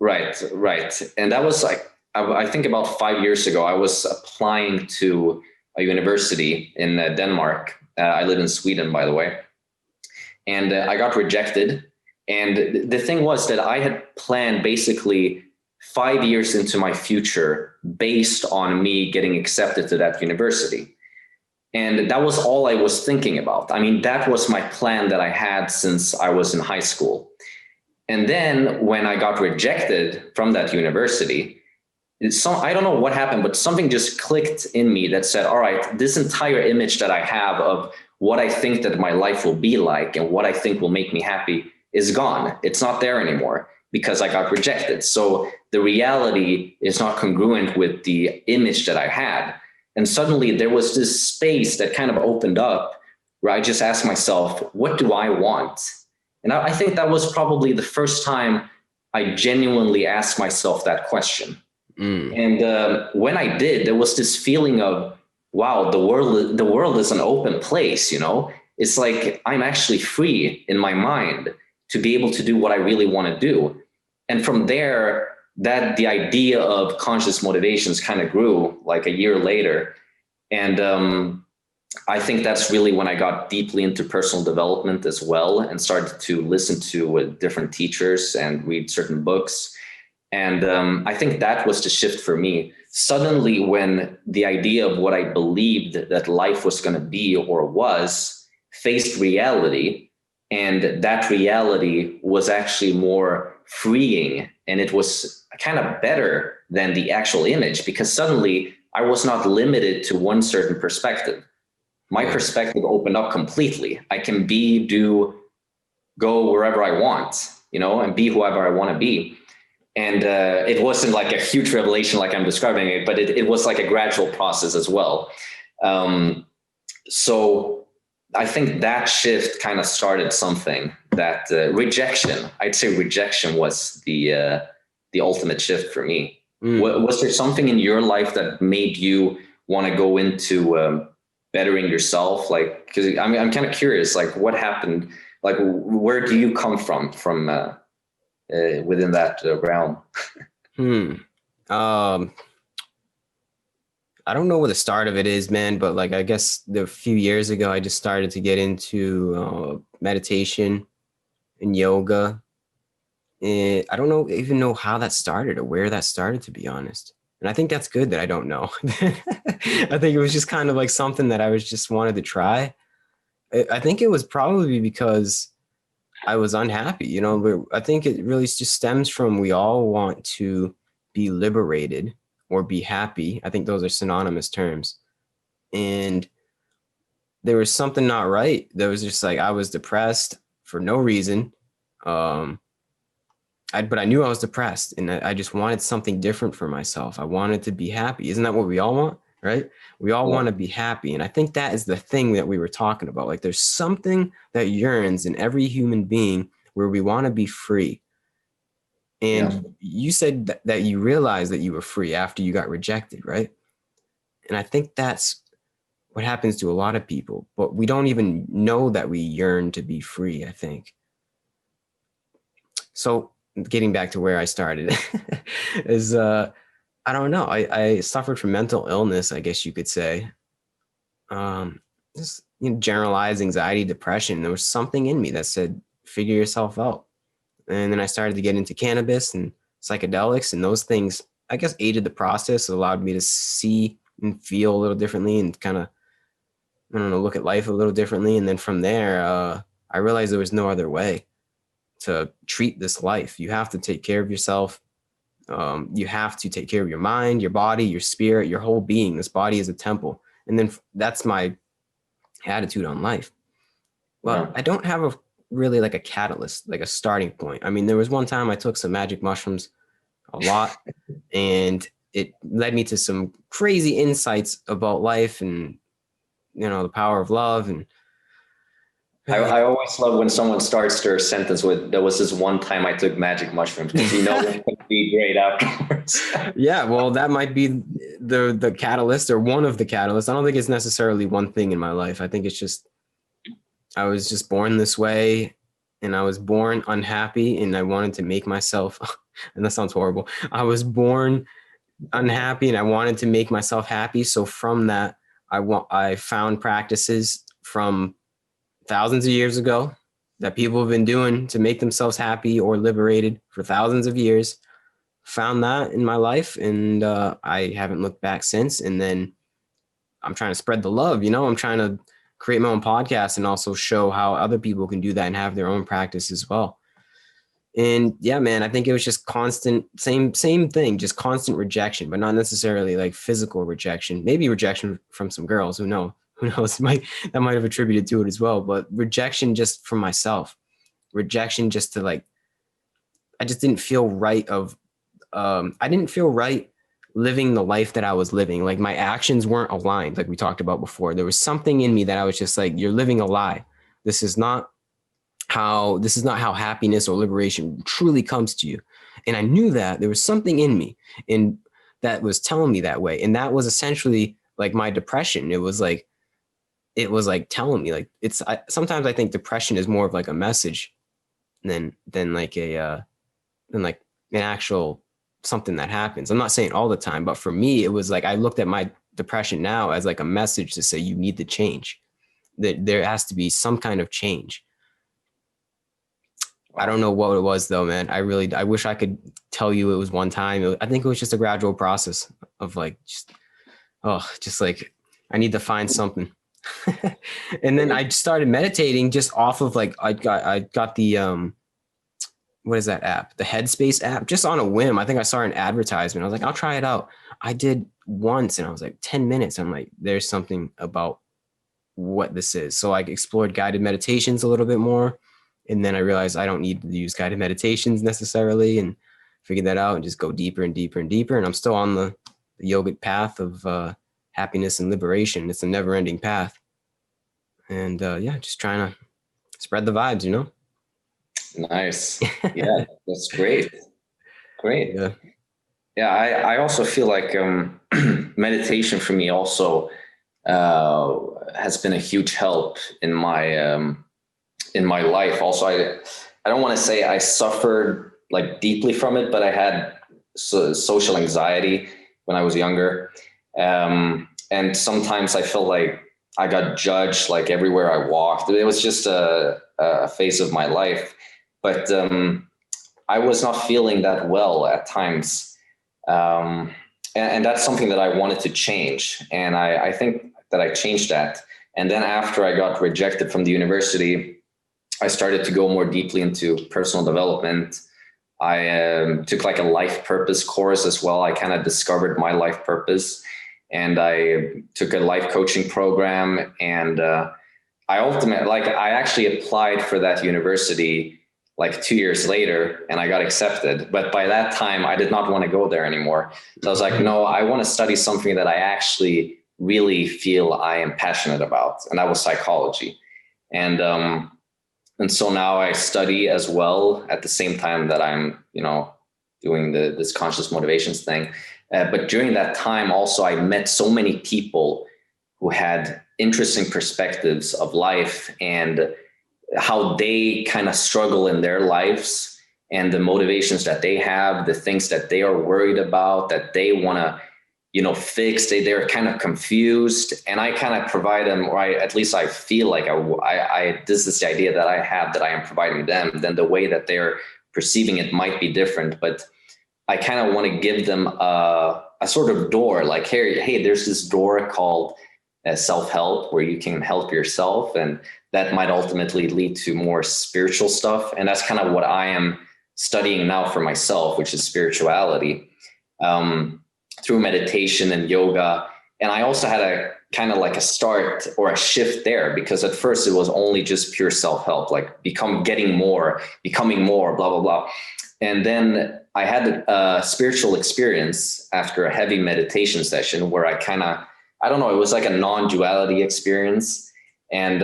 right. And that was like, I think about 5 years ago, I was applying to a university in Denmark. I live in Sweden, by the way. And I got rejected. And the thing was that I had planned basically 5 years into my future based on me getting accepted to that university. And that was all I was thinking about. I mean, that was my plan that I had since I was in high school. And then when I got rejected from that university, I don't know what happened, but something just clicked in me that said, all right, this entire image that I have of what I think that my life will be like and what I think will make me happy is gone. It's not there anymore because I got rejected. So the reality is not congruent with the image that I had. And suddenly there was this space that kind of opened up where I just asked myself, what do I want? And I think that was probably the first time I genuinely asked myself that question. And when I did, there was this feeling of, wow, the world is an open place, you know? It's like I'm actually free in my mind to be able to do what I really want to do. And from there, that the idea of conscious motivations kind of grew like a year later. And I think that's really when I got deeply into personal development as well and started to listen to different teachers and read certain books. And I think that was the shift for me. Suddenly, when the idea of what I believed that life was going to be or was faced reality, and that reality was actually more freeing, and it was kind of better than the actual image, because suddenly I was not limited to one certain perspective. My perspective opened up completely. I can go wherever I want, you know, and be whoever I want to be. And it wasn't like a huge revelation like I'm describing it, but it was like a gradual process as well. So I think that shift kind of started something that I'd say rejection was the ultimate shift for me. Was there something in your life that made you want to go into bettering yourself? Like, because I'm kind of curious, like what happened? Like, where do you come from within that realm? I don't know what the start of it is, man, but like I guess a few years ago I just started to get into meditation and yoga. And I don't even know how that started or where that started, to be honest. And I think that's good that I don't know. I think it was just kind of like something that I was just wanted to try. I think it was probably because I was unhappy. You know, I think it really just stems from we all want to be liberated or be happy. I think those are synonymous terms. And there was something not right. There was just like I was depressed for no reason. But I knew I was depressed and I just wanted something different for myself. I wanted to be happy. Isn't that what we all want? Right? We all want to be happy. And I think that is the thing that we were talking about. Like there's something that yearns in every human being where we want to be free. And you said that you realized that you were free after you got rejected, right? And I think that's what happens to a lot of people, but we don't even know that we yearn to be free, I think. So getting back to where I started is, I don't know. I suffered from mental illness, I guess you could say. Just generalized anxiety, depression. There was something in me that said, figure yourself out. And then I started to get into cannabis and psychedelics, and those things, I guess, aided the process, allowed me to see and feel a little differently and kind of, I don't know, look at life a little differently. And then from there, I realized there was no other way to treat this life. You have to take care of yourself. You have to take care of your mind, your body, your spirit, your whole being. This body is a temple. And then that's my attitude on life. Well, Yeah. I don't have a really like a catalyst, like a starting point. I mean, there was one time I took some magic mushrooms a lot, and it led me to some crazy insights about life and, the power of love. And I always love when someone starts their sentence with, there was this one time I took magic mushrooms, because it can be great afterwards. yeah, well, that might be the catalyst or one of the catalysts. I don't think it's necessarily one thing in my life. I think it's just I was just born this way, and I was born unhappy, and I wanted to make myself and that sounds horrible. I was born unhappy and I wanted to make myself happy. So from that, I found practices from thousands of years ago that people have been doing to make themselves happy or liberated for thousands of years. Found that in my life, and I haven't looked back since. And then I'm trying to spread the love. I'm trying to create my own podcast and also show how other people can do that and have their own practice as well. And yeah, man, I think it was just constant, same thing, just constant rejection, but not necessarily like physical rejection. Maybe rejection from some girls. Who know? Who knows? That might have attributed to it as well. But rejection just from myself. Rejection just to like, I just didn't feel right. I didn't feel right living the life that I was living. Like my actions weren't aligned, like we talked about before. There was something in me that I was just like, you're living a lie. This is not how happiness or liberation truly comes to you. And I knew that there was something in me and that was telling me that way. And that was essentially like my depression. It was like telling me like sometimes I think depression is more of like a message than like than like an actual something that happens. I'm not saying all the time, but for me, it was like I looked at my depression now as like a message to say you need to change. That there has to be some kind of change. I don't know what it was though, man. I wish I could tell you it was one time. I think it was just a gradual process of like, just like, I need to find something. And then I started meditating just off of like, I got the, what is that app? The Headspace app, just on a whim. I think I saw an advertisement. I was like, I'll try it out. I did once and I was like 10 minutes. I'm like, there's something about what this is. So I explored guided meditations a little bit more. And then I realized I don't need to use guided meditations necessarily, and figured that out and just go deeper and deeper and deeper. And I'm still on the yogic path of happiness and liberation. It's a never ending path. And yeah, just trying to spread the vibes. Nice. Yeah, that's great. Great. Yeah. Yeah, I also feel like meditation for me also has been a huge help in my life. Also, I don't want to say I suffered like deeply from it, but I had social anxiety when I was younger. And sometimes I felt like I got judged like everywhere I walked. It was just a phase of my life, but I was not feeling that well at times. And that's something that I wanted to change. And I think that I changed that. And then after I got rejected from the university, I started to go more deeply into personal development. I took like a life purpose course as well. I kind of discovered my life purpose, and I took a life coaching program. And I actually applied for that university like 2 years later, and I got accepted. But by that time, I did not want to go there anymore. So I was like, no, I want to study something that I actually really feel I am passionate about, and that was psychology. And so now I study as well at the same time that I'm, doing this conscious motivations thing. But during that time also, I met so many people who had interesting perspectives of life and how they kind of struggle in their lives and the motivations that they have, the things that they are worried about, that they want to, fix. They're kind of confused, and I kind of provide them, or at least I feel like this is the idea that I have, that I am providing them. Then the way that they're perceiving it might be different, but I kind of want to give them a sort of door, like, hey, there's this door called self-help where you can help yourself, and that might ultimately lead to more spiritual stuff. And that's kind of what I am studying now for myself, which is spirituality, through meditation and yoga. And I also had a kind of like a start or a shift there, because at first it was only just pure self-help, like becoming more, blah, blah, blah. And then I had a spiritual experience after a heavy meditation session where I don't know, it was like a non-duality experience. And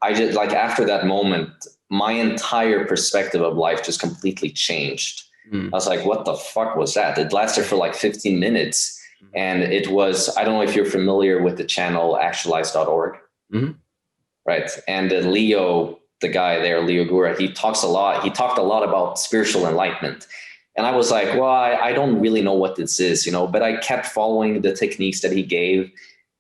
I just like, after that moment, my entire perspective of life just completely changed. I was like, what the fuck was that? It lasted for like 15 minutes. And it was, I don't know if you're familiar with the channel actualize.org. Mm-hmm. Right. And Leo, the guy there, Leo Gura, he talked a lot about spiritual enlightenment. And I was like, well, I don't really know what this is, but I kept following the techniques that he gave,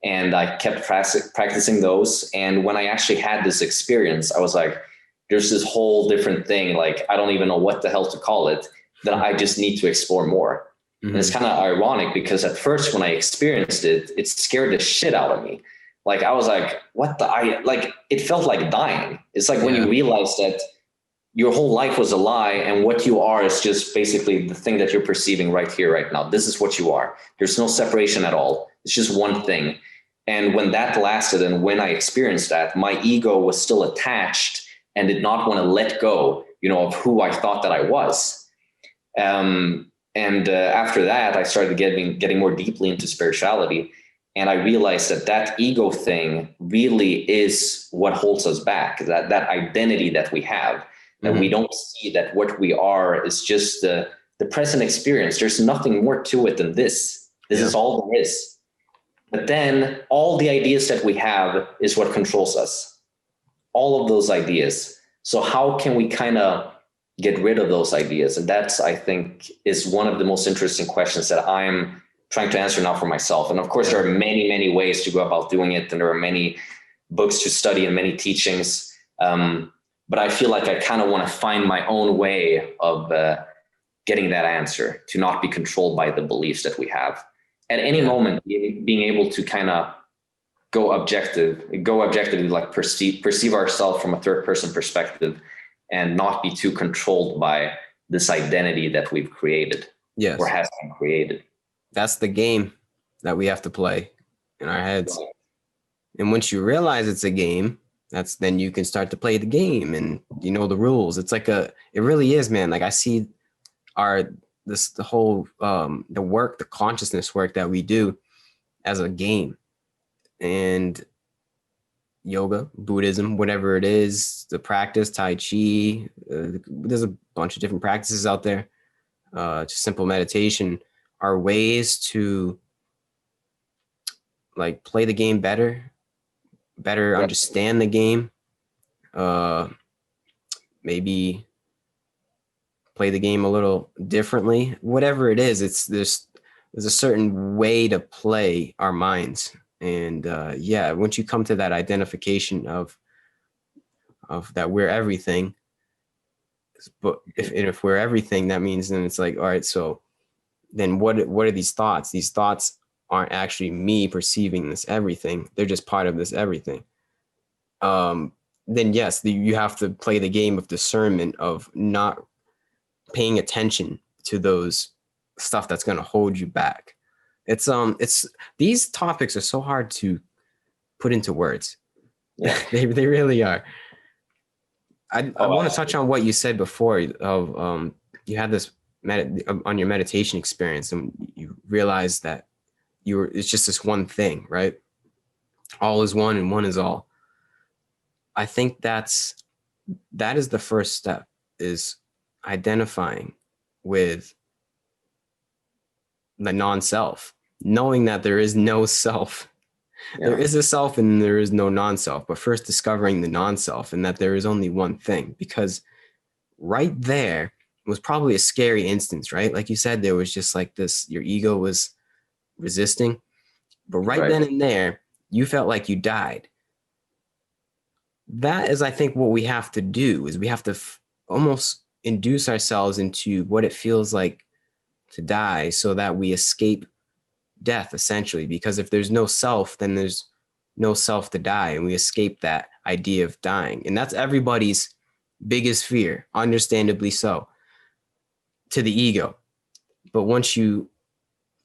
and I kept practicing those. And when I actually had this experience, I was like, there's this whole different thing. Like, I don't even know what the hell to call it, that I just need to explore more. Mm-hmm. And it's kind of ironic, because at first when I experienced it, it scared the shit out of me. Like, I was like, it felt like dying. It's like when you realize that your whole life was a lie, and what you are is just basically the thing that you're perceiving right here, right now. This is what you are. There's no separation at all. It's just one thing. And when that lasted, and when I experienced that, my ego was still attached and did not want to let go, of who I thought that I was. After that, I started getting more deeply into spirituality. And I realized that ego thing really is what holds us back, that identity that we have, that we don't see that what we are is just the present experience. There's nothing more to it than this. This is all there is. But then all the ideas that we have is what controls us. All of those ideas. So how can we kind of get rid of those ideas? And that's, I think, is one of the most interesting questions that I'm trying to answer now for myself. And of course, there are many, many ways to go about doing it. And there are many books to study and many teachings. But I feel like I kind of want to find my own way of getting that answer, to not be controlled by the beliefs that we have. At any moment, being able to kind of go objectively, like perceive ourselves from a third person perspective, and not be too controlled by this identity that we've created or has been created. That's the game that we have to play in our heads. And once you realize it's a game, then you can start to play the game, and the rules. It's like it really is, man. Like, I see the whole the consciousness work that we do as a game. And yoga, Buddhism, whatever it is, the practice, Tai Chi, there's a bunch of different practices out there. Just simple meditation are ways to like play the game better understand the game, maybe play the game a little differently. Whatever it is, there's a certain way to play our minds. And once you come to that identification of that we're everything, but if we're everything, that means then it's like, all right, so then what are these thoughts? These thoughts aren't actually me perceiving this everything. They're just part of this everything. Then yes, you have to play the game of discernment, of not paying attention to those stuff that's going to hold you back. It's these topics are so hard to put into words. Yeah. they really are. I want to touch on what you said before of you had this on your meditation experience, and you realized that it's just this one thing, right? All is one and one is all. I think that is the first step, is identifying with the non-self, knowing that there is no self. Yeah. There is a self and there is no non-self, but first discovering the non-self, and that there is only one thing, because right there was probably a scary instance, right? Like you said, there was just like this, your ego was resisting, but right then and there, you felt like you died. That is, I think, what we have to do, is we have to almost induce ourselves into what it feels like to die, so that we escape death, essentially. Because if there's no self, then there's no self to die, and we escape that idea of dying. And that's everybody's biggest fear, understandably so. to the ego. But once you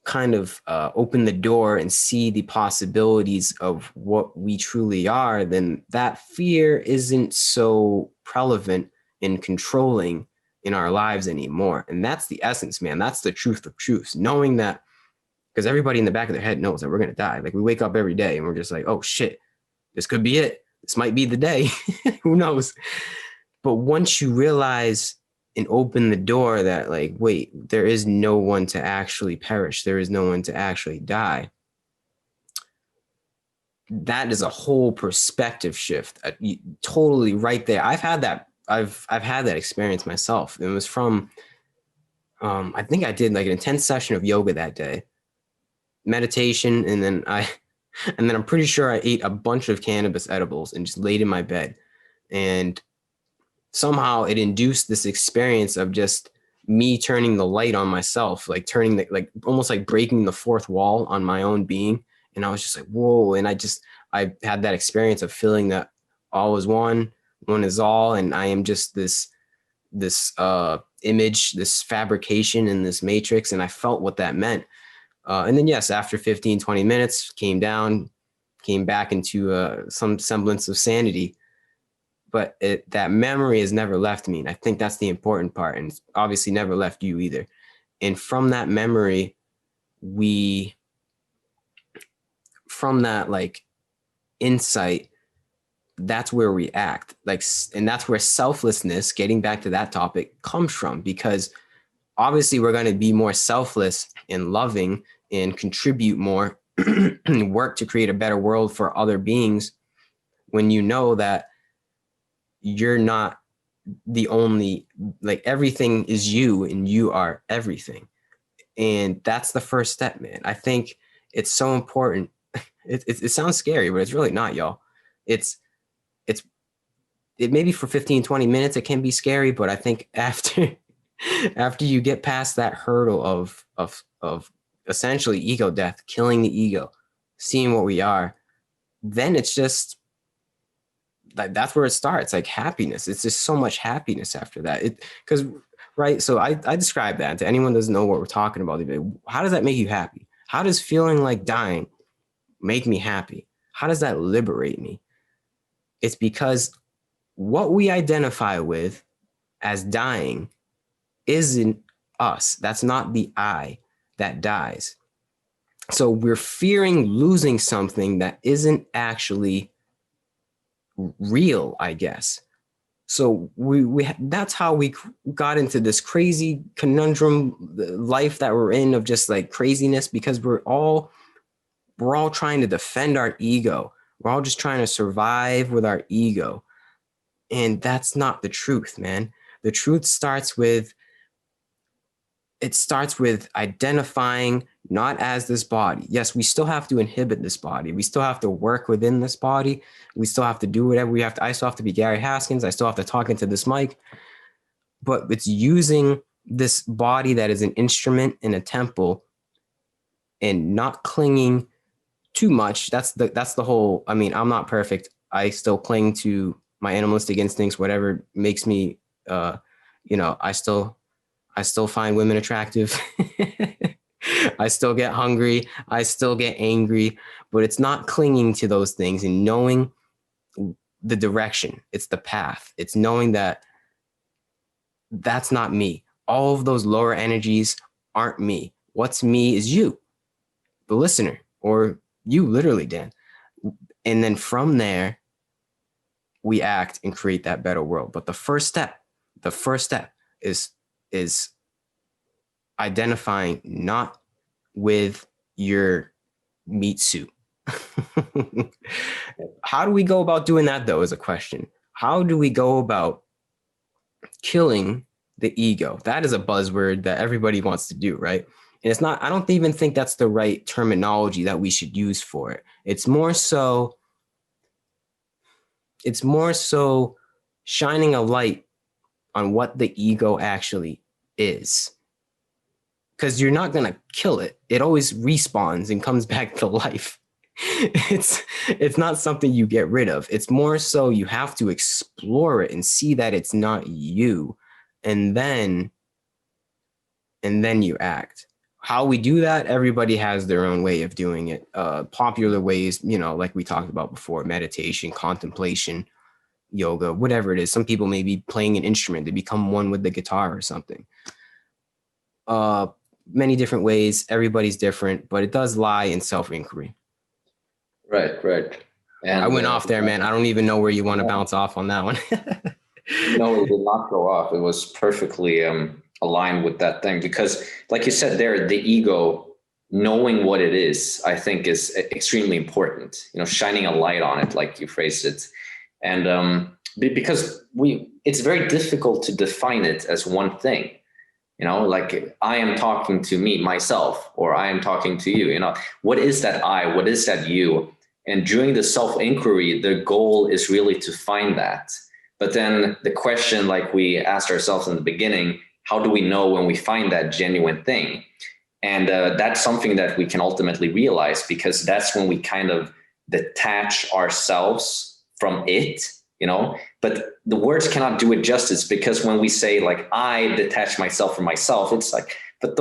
kind of open the door and see the possibilities of what we truly are, then that fear isn't so prevalent and controlling in our lives anymore. And that's the essence, man. That's the truth of truths. Knowing that, because everybody in the back of their head knows that we're going to die. Like we wake up every day and we're just like, oh shit, this could be it. This might be the day. Who knows? But once you realize and open the door that like, wait, there is no one to actually perish. There is no one to actually die. That is a whole perspective shift. Totally right there. I've had that experience myself. It was from, I think I did like an intense session of yoga that day, meditation. And then I'm pretty sure I ate a bunch of cannabis edibles and just laid in my bed. And somehow it induced this experience of just me turning the light on myself, like turning the, like almost like breaking the fourth wall on my own being. And I was just like, whoa. And I had that experience of feeling that all is one is all. And I am just this image, this fabrication in this matrix. And I felt what that meant. And then yes, after 15, 20 minutes, came back into some semblance of sanity. But that memory has never left me. And I think that's the important part. And it's obviously never left you either. And from that memory, from that like insight, that's where we act. Like, and that's where selflessness, getting back to that topic, comes from. Because obviously we're going to be more selfless and loving and contribute more and work to create a better world for other beings when you know that you're not the only, like everything is you and you are everything. And that's the first step, man. I think it's so important. It sounds scary, but it's really not, y'all. It maybe for 15, 20 minutes, it can be scary, but I think after you get past that hurdle of essentially ego death, killing the ego, seeing what we are, then it's just, that's where it starts, like happiness. It's just so much happiness after that. Because right, so I describe that to anyone who doesn't know what we're talking about. They'd be like, how does that make you happy? How does feeling like dying make me happy? How does that liberate me? It's because what we identify with as dying isn't us. That's not the I that dies. So we're fearing losing something that isn't actually real, I guess. So we that's how we got into this crazy conundrum life that we're in, of just like craziness, because we're all trying to defend our ego. We're all just trying to survive with our ego. And that's not the truth, man. The truth starts with identifying not as this body. Yes, we still have to inhibit this body. We still have to work within this body. We still have to do whatever we have to. I still have to be Gary Haskins. I still have to talk into this mic. But it's using this body that is an instrument in a temple and not clinging too much. That's the whole, I mean, I'm not perfect. I still cling to my animalistic instincts, whatever makes me, I still find women attractive. I still get hungry. I still get angry, but it's not clinging to those things and knowing the direction. It's the path. It's knowing that that's not me. All of those lower energies aren't me. What's me is you, the listener, or you literally, Dan. And then from there, we act and create that better world. But the first step is identifying not with your meat suit. How do we go about doing that, though, is a question. How do we go about killing the ego? That is a buzzword that everybody wants to do, right? And it's not, I don't even think that's the right terminology that we should use for it. It's more so shining a light on what the ego actually is. Because you're not going to kill it. It always respawns and comes back to life. It's not something you get rid of. It's more so you have to explore it and see that it's not you. And then and then you act. How we do that, everybody has their own way of doing it. Popular ways, like we talked about before, meditation, contemplation, yoga, whatever it is. Some people may be playing an instrument, they become one with the guitar or something. Many different ways, everybody's different, but it does lie in self-inquiry. Right. And I went off there, man. I don't even know where you want to bounce off on that one. No, it did not go off. It was perfectly aligned with that thing, because like you said there, the ego, knowing what it is, I think is extremely important, shining a light on it, like you phrased it. And because it's very difficult to define it as one thing, like I am talking to myself, or I am talking to you, what is that I, what is that you? And during the self-inquiry, the goal is really to find that. But then the question, like we asked ourselves in the beginning, how do we know when we find that genuine thing? And that's something that we can ultimately realize, because that's when we kind of detach ourselves from it, but the words cannot do it justice, because when we say like, I detach myself from myself, it's like, but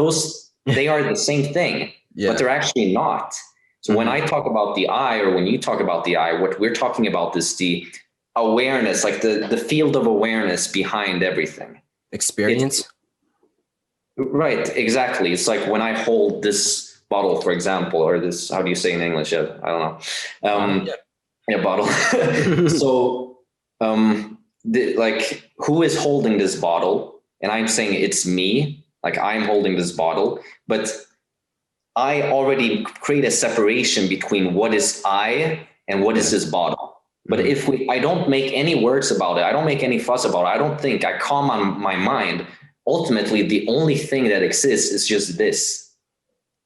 they are the same thing, but they're actually not. So when I talk about the I, or when you talk about the I, what we're talking about is the awareness, like the field of awareness behind everything. Experience. Right, exactly. It's like when I hold this bottle, for example, or this, how do you say in English? I don't know. A bottle. So like, who is holding this bottle? And I'm saying it's me, like I'm holding this bottle, but I already create a separation between what is I and what is this bottle. But if I don't make any words about it, I don't make any fuss about it, I don't think, I calm my mind, ultimately the only thing that exists is just this.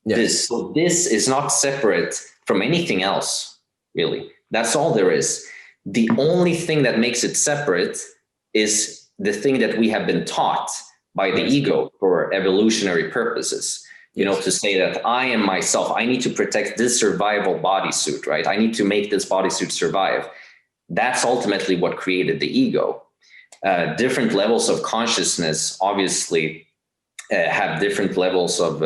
So this is not separate from anything else, really. That's all there is. The only thing that makes it separate is the thing that we have been taught by the ego for evolutionary purposes. To say that I am myself, I need to protect this survival bodysuit, right? I need to make this bodysuit survive. That's ultimately what created the ego. Different levels of consciousness obviously have different levels of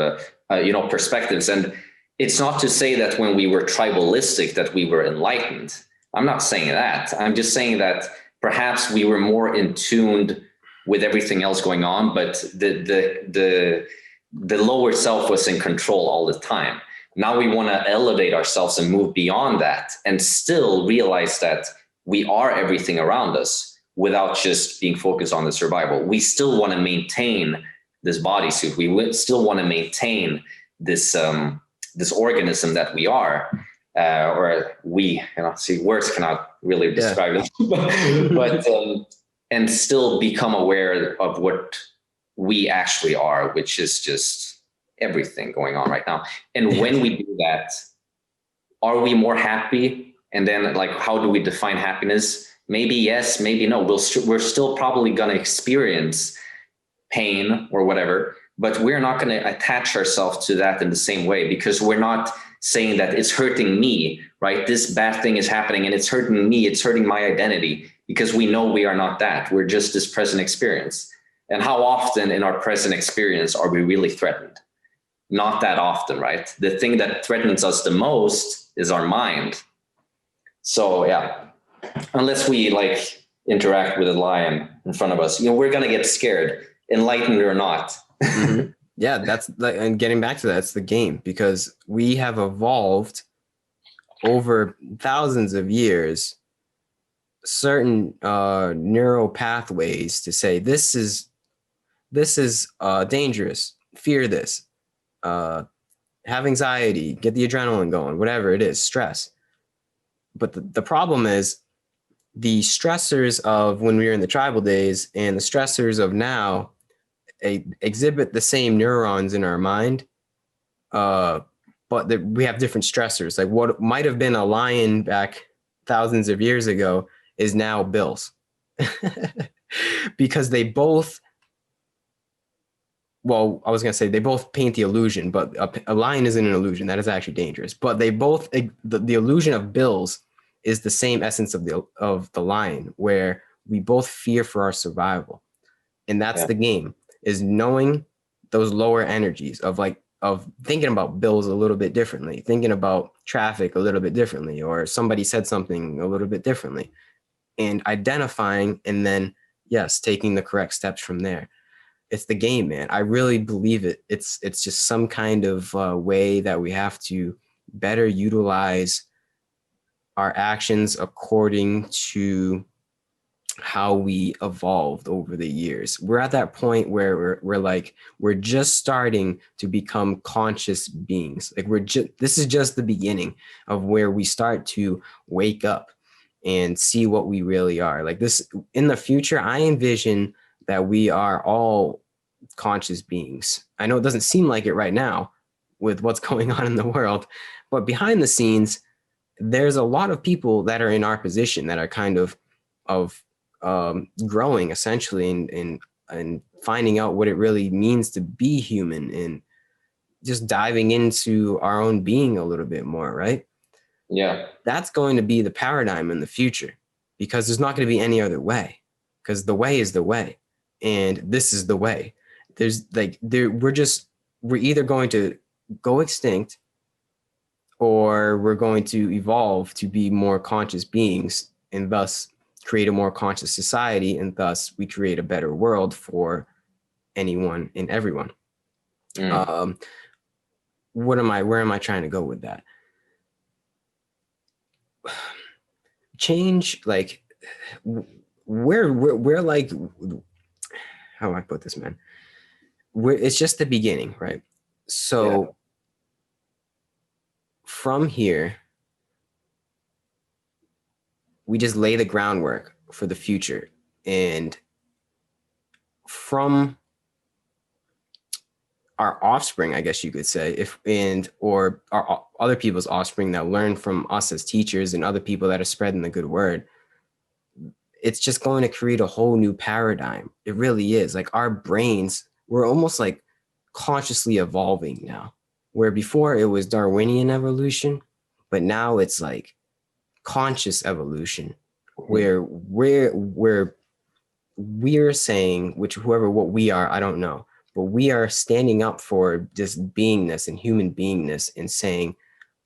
perspectives. And it's not to say that when we were tribalistic that we were enlightened. I'm not saying that. I'm just saying that perhaps we were more in tune with everything else going on, but the lower self was in control all the time. Now we want to elevate ourselves and move beyond that, and still realize that we are everything around us without just being focused on the survival. We still want to maintain this bodysuit. We still want to maintain this organism that we are, or we, see, words cannot really describe it, but and still become aware of what we actually are, which is just everything going on right now. And when we do that, are we more happy? And then, like, how do we define happiness? Maybe yes, maybe no. We're still probably going to experience pain or whatever, but we're not going to attach ourselves to that in the same way, because we're not saying that it's hurting me, right? This bad thing is happening and it's hurting me. It's hurting my identity, because we know we are not that. We're just this present experience. And how often in our present experience are we really threatened? Not that often, right? The thing that threatens us the most is our mind. So yeah, unless we like interact with a lion in front of us, we're going to get scared, enlightened or not. Yeah, that's like, and getting back to that, it's the game, because we have evolved over thousands of years certain neural pathways to say this is dangerous, fear this, have anxiety, get the adrenaline going, whatever it is, stress. But the problem is the stressors of when we were in the tribal days and the stressors of now exhibit the same neurons in our mind, but we have different stressors. Like what might have been a lion back thousands of years ago is now bills. Because they both, well, I was going to say they both paint the illusion, but a lion isn't an illusion. That is actually dangerous. But they both, the illusion of bills is the same essence of the lion, where we both fear for our survival. And that's the game, is knowing those lower energies of thinking about bills a little bit differently, thinking about traffic a little bit differently, or somebody said something a little bit differently, and identifying, and then yes, taking the correct steps from there. It's the game, man. I really believe it. It's just some kind of way that we have to better utilize our actions according to how we evolved over the years. We're at that point where we're just starting to become conscious beings. Like this is just the beginning of where we start to wake up and see what we really are. Like this in the future, I envision that we are all conscious beings. I know it doesn't seem like it right now with what's going on in the world, but behind the scenes, there's a lot of people that are in our position that are kind of growing essentially and finding out what it really means to be human and just diving into our own being a little bit more, right? Yeah. That's going to be the paradigm in the future, because there's not going to be any other way, because the way is the way. And this is the way. We're either going to go extinct or we're going to evolve to be more conscious beings and thus create a more conscious society. And thus we create a better world for anyone and everyone. Where am I trying to go with that? Change, like, we're like, how do I put this, man? It's just the beginning, right? So from here, we just lay the groundwork for the future. And from our offspring, I guess you could say, or our other people's offspring that learn from us as teachers and other people that are spreading the good word, it's just going to create a whole new paradigm. It really is. Like our brains, we're almost like consciously evolving now, where before it was Darwinian evolution, but now it's like conscious evolution, where we're saying, what we are, I don't know, but we are standing up for just beingness and human beingness and saying,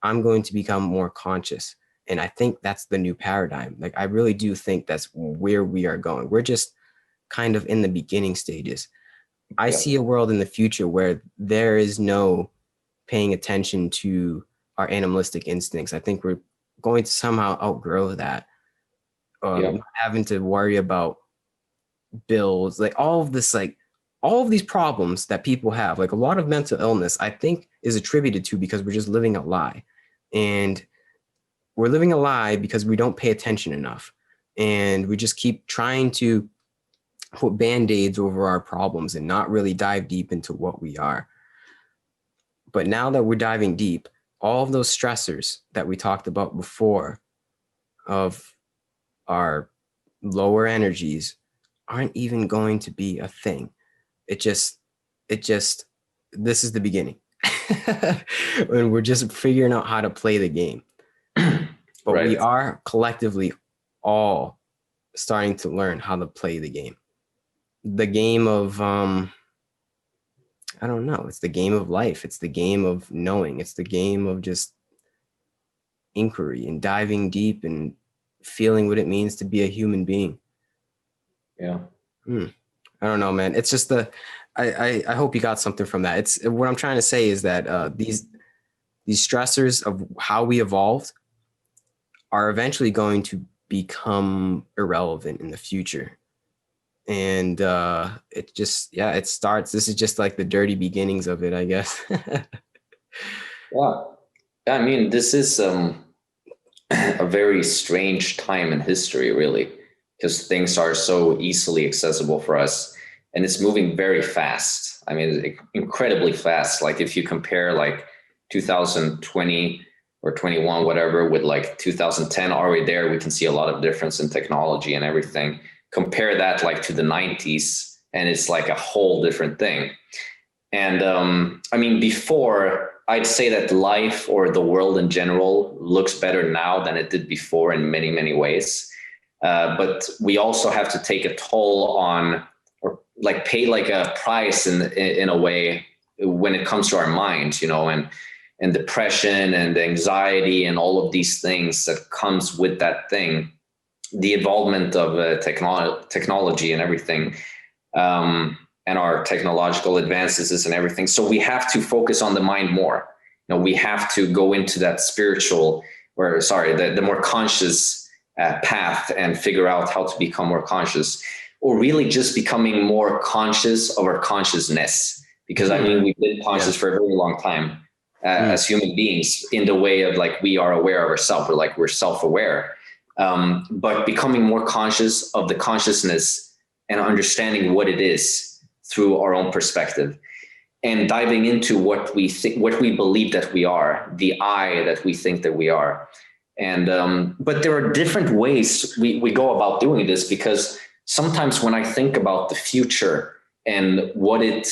I'm going to become more conscious. And I think that's the new paradigm. Like, I really do think that's where we are going. We're just kind of in the beginning stages. I see a world in the future where there is no paying attention to our animalistic instincts. I think we're going to somehow outgrow that. Not having to worry about bills, like all of these problems that people have, like a lot of mental illness, I think is attributed to because we're just living a lie. And we're living a lie because we don't pay attention enough. And we just keep trying to put band-aids over our problems and not really dive deep into what we are. But now that we're diving deep, all of those stressors that we talked about before of our lower energies aren't even going to be a thing. This is the beginning. And we're just figuring out how to play the game. But we are collectively all starting to learn how to play the game. The game of, I don't know, it's the game of life. It's the game of knowing. It's the game of just inquiry and diving deep and feeling what it means to be a human being. Yeah. I don't know, man. It's just I hope you got something from that. It's what I'm trying to say is that these stressors of how we evolved are eventually going to become irrelevant in the future. And it starts. This is just like the dirty beginnings of it, I guess. Well, I mean, this is a very strange time in history, really, because things are so easily accessible for us, and it's moving very fast. I mean, incredibly fast. Like if you compare like 2020 or 21, whatever, with like 2010, already there, we can see a lot of difference in technology and everything. Compare that like to the 90s, and it's like a whole different thing. And I mean, before, I'd say that life or the world in general looks better now than it did before in many, many ways. But we also have to take a toll on, or like pay like a price in a way when it comes to our minds, you know, and depression and anxiety and all of these things that comes with that thing, the involvement of technology and everything, and our technological advances and everything. So we have to focus on the mind more. You know, we have to go into that spiritual, or sorry, the more conscious path and figure out how to become more conscious, or really just becoming more conscious of our consciousness. Because I mean, we've been conscious for a very long time as human beings in the way of like, we are aware of ourselves, or like we're self-aware. But becoming more conscious of the consciousness and understanding what it is through our own perspective, and diving into what we think, what we believe that we are, the I that we think that we are. And but there are different ways we go about doing this, because sometimes when I think about the future and what it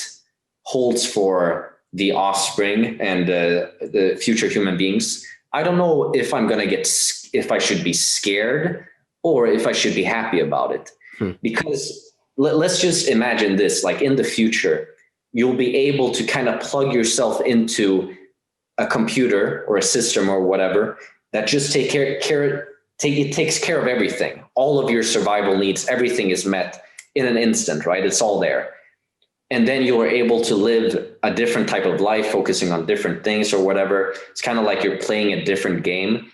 holds for the offspring and the future human beings, I don't know if I'm going to if I should be scared or if I should be happy about it. Because let's just imagine this, like in the future, you'll be able to kind of plug yourself into a computer or a system or whatever that just takes care of everything. All of your survival needs, everything is met in an instant, right? It's all there. And then you are able to live a different type of life, focusing on different things or whatever. It's kind of like you're playing a different game.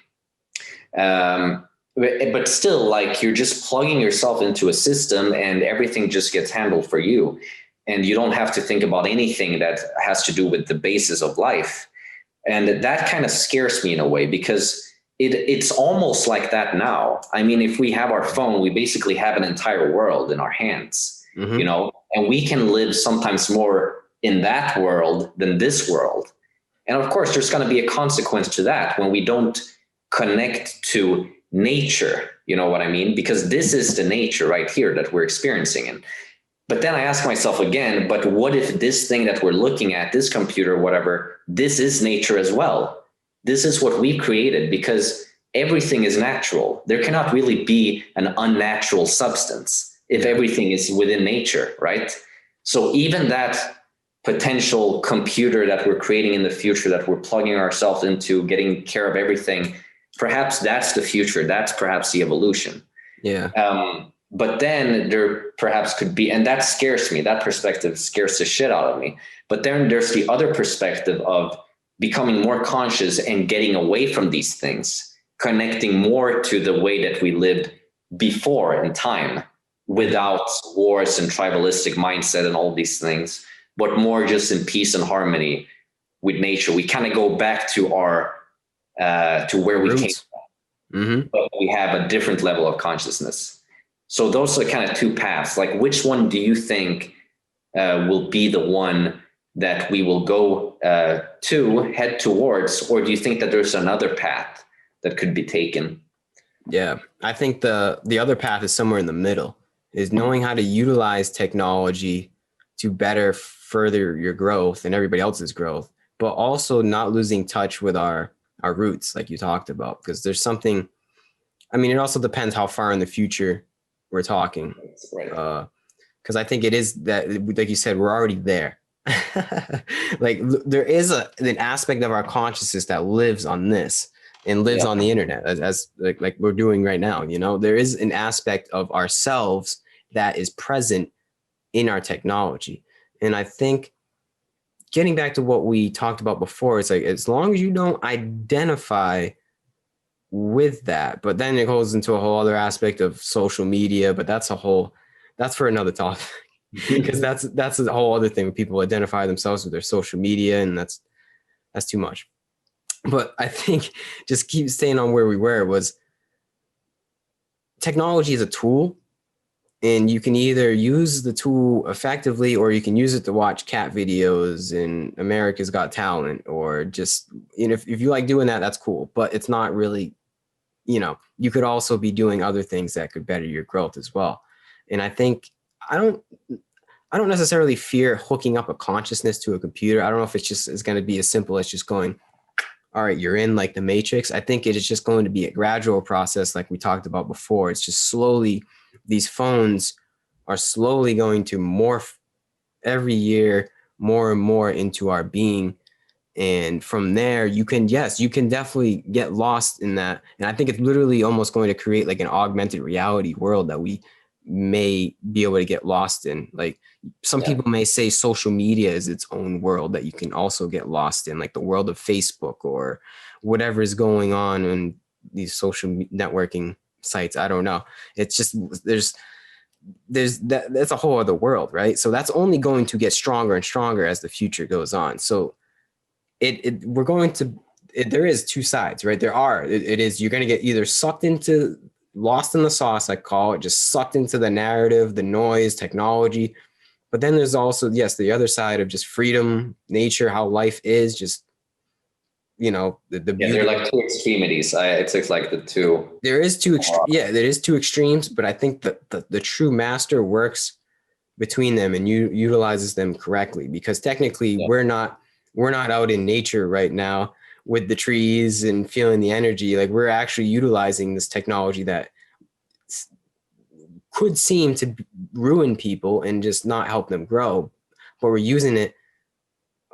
But still, like, you're just plugging yourself into a system and everything just gets handled for you. And you don't have to think about anything that has to do with the basis of life. And that kind of scares me in a way, because it's almost like that now. I mean, if we have our phone, we basically have an entire world in our hands, you know, and we can live sometimes more in that world than this world. And of course, there's going to be a consequence to that when we don't connect to nature, you know what I mean? Because this is the nature right here that we're experiencing in. But then I ask myself again, but what if this thing that we're looking at, this computer, whatever, this is nature as well? This is what we created, because everything is natural. There cannot really be an unnatural substance if everything is within nature, right? So even that potential computer that we're creating in the future, that we're plugging ourselves into, getting care of everything, perhaps that's the future. That's perhaps the evolution. But then there perhaps could be, and that scares me, that perspective scares the shit out of me. But then there's the other perspective of becoming more conscious and getting away from these things, connecting more to the way that we lived before in time, without wars and tribalistic mindset and all these things, but more just in peace and harmony with nature. We kind of go back to our, to where we came from, but we have a different level of consciousness. So those are kind of two paths. Like, which one do you think will be the one that we will go head towards? Or do you think that there's another path that could be taken? Yeah, I think the other path is somewhere in the middle, is knowing how to utilize technology to better further your growth and everybody else's growth, but also not losing touch with our roots, like you talked about, because there's something, I mean, it also depends how far in the future we're talking. Because I think it is that, like you said, we're already there. Like, there is an aspect of our consciousness that lives on this and lives on the internet, as like we're doing right now. You know, there is an aspect of ourselves that is present in our technology. And I think, getting back to what we talked about before, it's like, as long as you don't identify with that, but then it goes into a whole other aspect of social media, but that's for another topic. Because that's a whole other thing. People identify themselves with their social media, and that's too much. But I think, just keep staying on where we were, was technology is a tool, and you can either use the tool effectively, or you can use it to watch cat videos and America's Got Talent, or just, you know, if you like doing that, that's cool. But it's not really, you know, you could also be doing other things that could better your growth as well. And I think, I don't necessarily fear hooking up a consciousness to a computer. I don't know if it's going to be as simple as just going, all right, you're in like the Matrix. I think it is just going to be a gradual process, like we talked about before. It's just slowly, these phones are slowly going to morph every year more and more into our being. And from there, you can definitely get lost in that. And I think it's literally almost going to create like an augmented reality world that we may be able to get lost in. Like some people may say social media is its own world that you can also get lost in, like the world of Facebook or whatever is going on in these social networking sites. I don't know. It's just that's a whole other world, right? So that's only going to get stronger and stronger as the future goes on. So we're going to there is two sides, right? It is you're going to get either sucked into, lost in the sauce, I call it, just sucked into the narrative, the noise, technology. But then there's also, yes, the other side of just freedom, nature, how life is, just, the beauty. They're like two extremities. It's like the two. There is two extremes, but I think that the true master works between them and utilizes them correctly, because technically we're not out in nature right now with the trees and feeling the energy. Like we're actually utilizing this technology that could seem to ruin people and just not help them grow, but we're using it.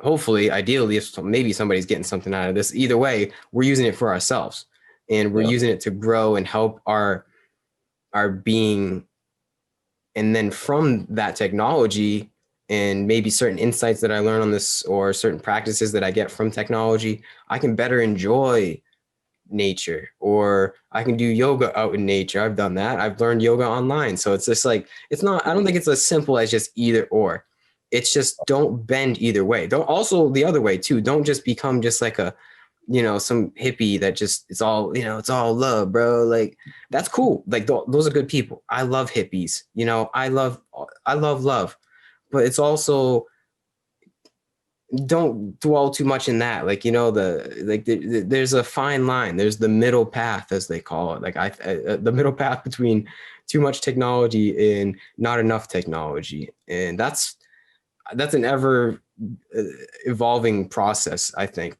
Hopefully, ideally, if maybe somebody's getting something out of this, either way, we're using it for ourselves, and we're using it to grow and help our being. And then from that technology and maybe certain insights that I learn on this or certain practices that I get from technology, I can better enjoy nature, or I can do yoga out in nature. I've done that. I've learned yoga online. So it's just like, I don't think it's as simple as just either or. It's just don't bend either way. Don't also the other way too. Don't just become just like some hippie that just, it's all love, bro. Like that's cool. Like those are good people. I love hippies. I love love, but it's also, don't dwell too much in that. Like, there's a fine line. There's the middle path, as they call it. Like the middle path between too much technology and not enough technology. And that's an ever evolving process, I think.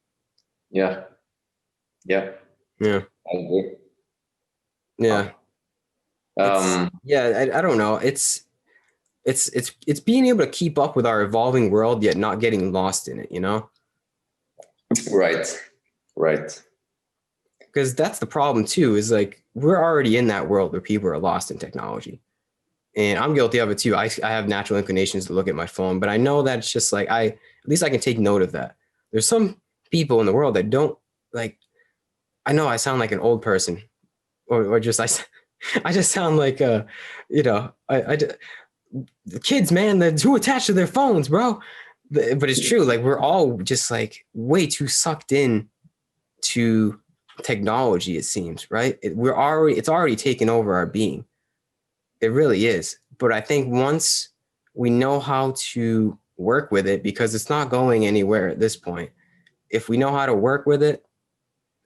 Yeah. I agree. Yeah. I don't know. It's being able to keep up with our evolving world, yet not getting lost in it, Right. Because that's the problem too, is like, we're already in that world where people are lost in technology. And I'm guilty of it too. I have natural inclinations to look at my phone, but I know that it's just like, at least I can take note of that. There's some people in the world that don't, like, I know I sound like an old person, or just, I just sound like, the kids, man, they're too attached to their phones, bro. But it's true. Like, we're all just like way too sucked in to technology, it seems, right? It's already taken over our being. It really is. But I think once we know how to work with it, because it's not going anywhere at this point, if we know how to work with it,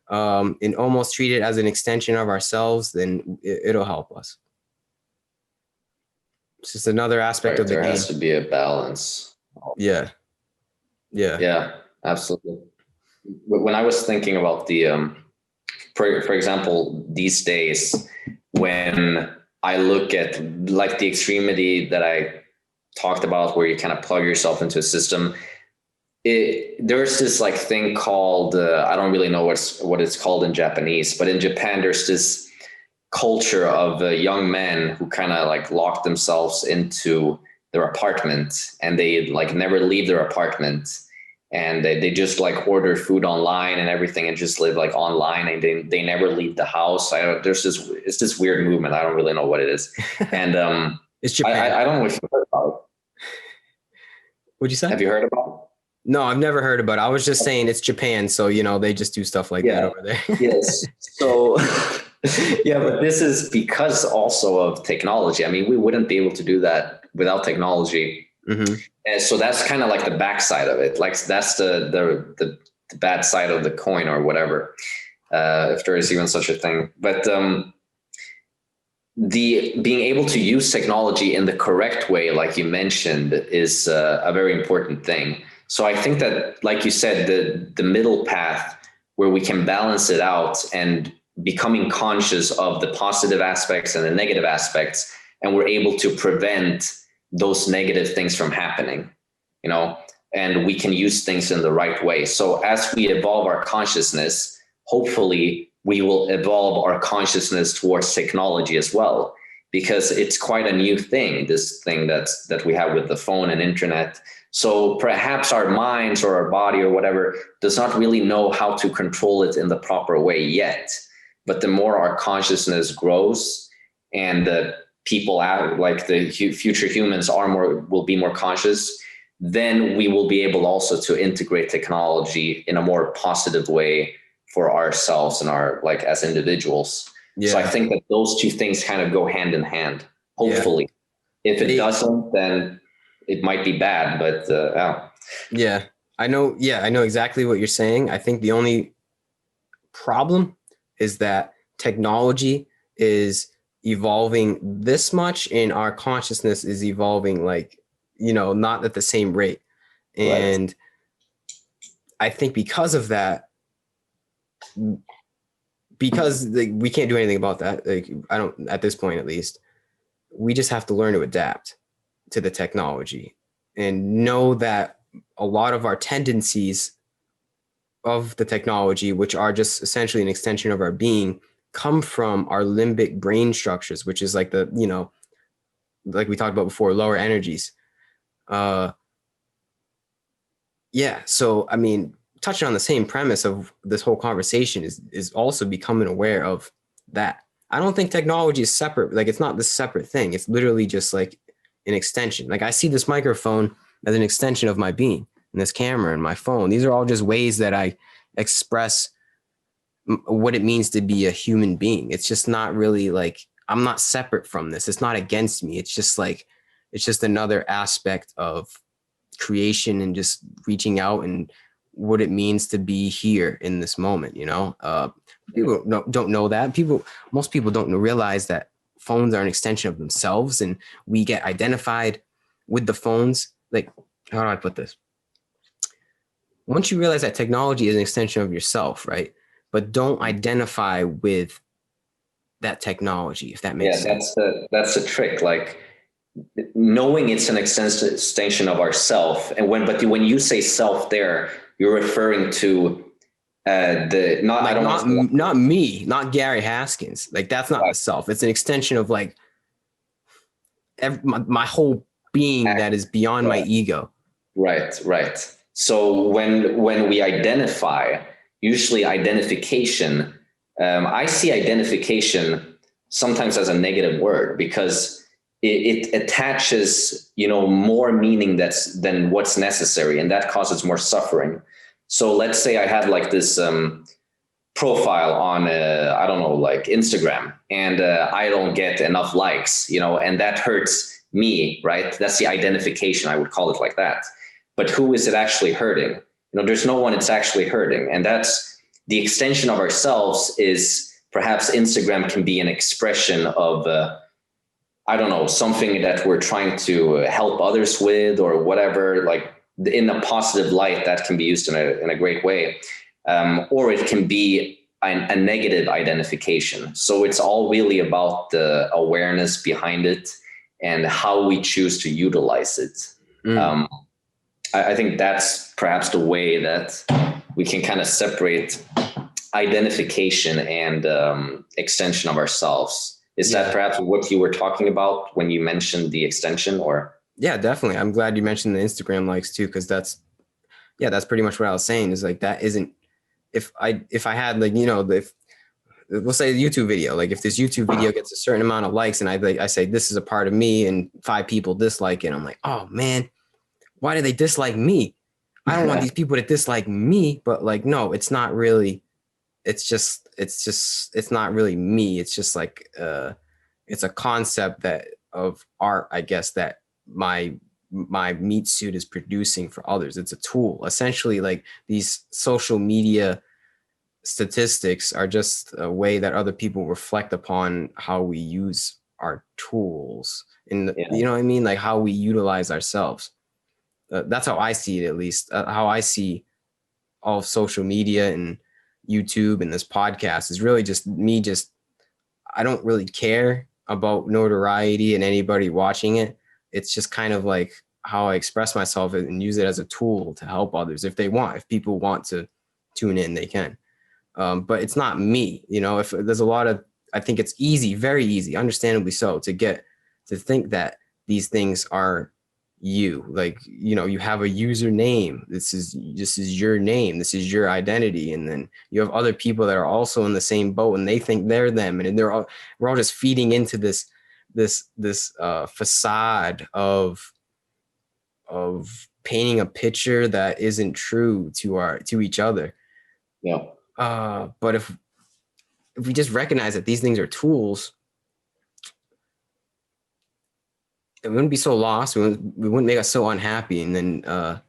and almost treat it as an extension of ourselves, then it'll help us. It's just another aspect of the game. There has to be a balance. Yeah, absolutely. When I was thinking about the, for example, these days, when I look at like the extremity that I talked about, where you kind of plug yourself into a system, there's this like thing called, I don't really know what it's called in Japanese, but in Japan, there's this culture of young men who kind of like lock themselves into their apartment, and they like never leave their apartment, and they just like order food online and everything, and just live like online, and they never leave the house. It's this weird movement. I don't really know what it is. And it's Japan. I don't know if you've heard about it. What'd you say? Have you heard about it? No, I've never heard about it. I was just saying it's Japan, so they just do stuff like that over there. Yes. So but this is because also of technology. I mean, we wouldn't be able to do that without technology. Mm-hmm. And so that's kind of like the backside of it. Like that's the bad side of the coin, or whatever, if there is even such a thing. But the being able to use technology in the correct way, like you mentioned, is a very important thing. So I think that, like you said, the middle path where we can balance it out and becoming conscious of the positive aspects and the negative aspects, and we're able to prevent those negative things from happening, you know, and we can use things in the right way. So as we evolve our consciousness, hopefully we will evolve our consciousness towards technology as well, because it's quite a new thing, this thing that we have with the phone and internet. So perhaps our minds or our body or whatever does not really know how to control it in the proper way yet. But the more our consciousness grows and the people out, like the future humans will be more conscious, then we will be able also to integrate technology in a more positive way for ourselves and our, like, as individuals. Yeah. So I think that those two things kind of go hand in hand, hopefully. Yeah. If it doesn't, then it might be bad, but yeah, I know exactly what you're saying. I think the only problem is that technology is evolving this much and our consciousness is evolving, like, you know, not at the same rate. And right. I think because of that, because we can't do anything about that. Like, I don't, at this point, at least, we just have to learn to adapt to the technology and know that a lot of our tendencies of the technology, which are just essentially an extension of our being, come from our limbic brain structures, which is like the, you know, like we talked about before, lower energies. Yeah. So, I mean, touching on the same premise of this whole conversation is also becoming aware of that. I don't think technology is separate. Like, it's not this separate thing. It's literally just like an extension. Like, I see this microphone as an extension of my being, and this camera and my phone. These are all just ways that I express what it means to be a human being. It's just not really like, I'm not separate from this. It's not against me. It's just like, it's just another aspect of creation and just reaching out and what it means to be here in this moment, you know? People don't know that. Most people don't realize that phones are an extension of themselves, and we get identified with the phones. Like, how do I put this? Once you realize that technology is an extension of yourself, right? But don't identify with that technology, if that makes sense. That's the trick. Like, knowing it's an extension of ourself, and when you say self there, you're referring to not me, not Gary Haskins. Like, that's not the self. It's an extension of like my whole being that is beyond my ego. Right. So when we identify, usually identification, I see identification sometimes as a negative word, because it attaches, you know, more meaning than what's necessary, and that causes more suffering. So let's say I had like this profile on I don't know, like Instagram, and I don't get enough likes, you know, and that hurts me, right? That's the identification, I would call it like that. But who is it actually hurting? You know, there's no one it's actually hurting, and that's the extension of ourselves. Is perhaps Instagram can be an expression of I don't know, something that we're trying to help others with or whatever, like in a positive light that can be used in a great way. Or it can be a negative identification. So it's all really about the awareness behind it and how we choose to utilize it. I think that's perhaps the way that we can kind of separate identification and extension of ourselves. Is that perhaps what you were talking about when you mentioned the extension? Or yeah, definitely. I'm glad you mentioned the Instagram likes too, because that's pretty much what I was saying. Is like, that isn't, if I had, like, you know, if we'll say a YouTube video, like if this YouTube video gets a certain amount of likes and I say this is a part of me and 5 people dislike it, I'm like, oh man, why do they dislike me? I don't want these people to dislike me. But like, no, it's not really. It's not really me. It's just like, it's a concept of art, I guess, that my meat suit is producing for others. It's a tool. Essentially, like, these social media statistics are just a way that other people reflect upon how we use our tools you know what I mean? Like, how we utilize ourselves. That's how I see it, at least. How I see all of social media and YouTube and this podcast is really just me. I don't really care about notoriety and anybody watching it. It's just kind of like how I express myself and use it as a tool to help others if they want. If people want to tune in, they can. But it's not me, you know. If there's a lot of, I think it's easy, very easy, understandably so, to think that these things are you. Like, you know, you have a username. This is your name. This is your identity. And then you have other people that are also in the same boat, and they think they're them. And we're all just feeding into this facade of painting a picture that isn't true to each other. Yeah. But if we just recognize that these things are tools, it wouldn't be so lost. We wouldn't make us so unhappy. And then, I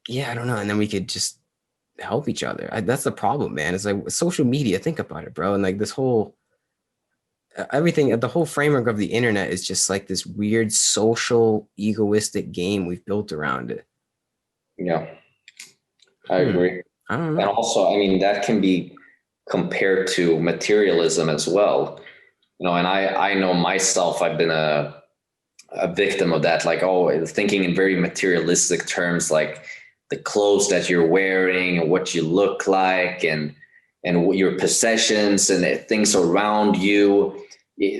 don't know. And then we could just help each other. That's the problem, man. It's like social media. Think about it, bro. And like this whole, everything, the whole framework of the internet is just like this weird social egoistic game we've built around it. Yeah, I agree. I don't know. And also, I mean, that can be compared to materialism as well. You know, and I know myself, I've been a victim of that, like, thinking in very materialistic terms, like the clothes that you're wearing and what you look like and what your possessions and things around you,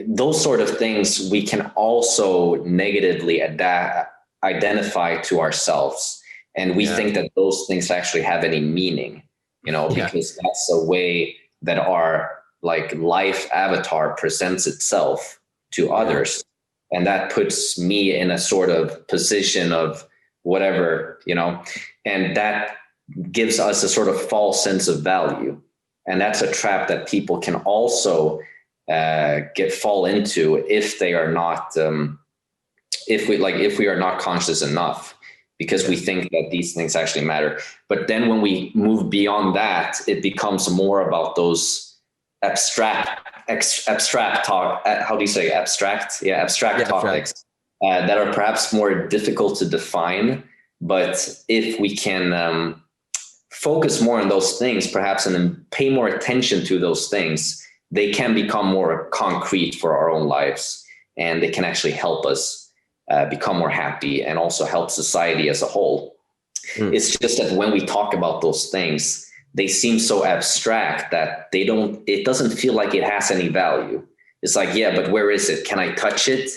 those sort of things we can also negatively identify to ourselves. And we think that those things actually have any meaning, you know, because that's a way that our like life avatar presents itself to others. And that puts me in a sort of position of whatever, you know, and that gives us a sort of false sense of value. And that's a trap that people can also fall into if they are not, if we are not conscious enough, because we think that these things actually matter. But then when we move beyond that, it becomes more about those abstract talk. How do you say abstract? Yeah, abstract topics that are perhaps more difficult to define. But if we can focus more on those things, perhaps, and then pay more attention to those things, they can become more concrete for our own lives, and they can actually help us become more happy and also help society as a whole. It's just that when we talk about those things, they seem so abstract that it doesn't feel like it has any value. It's like, yeah, but where is it? Can I touch it?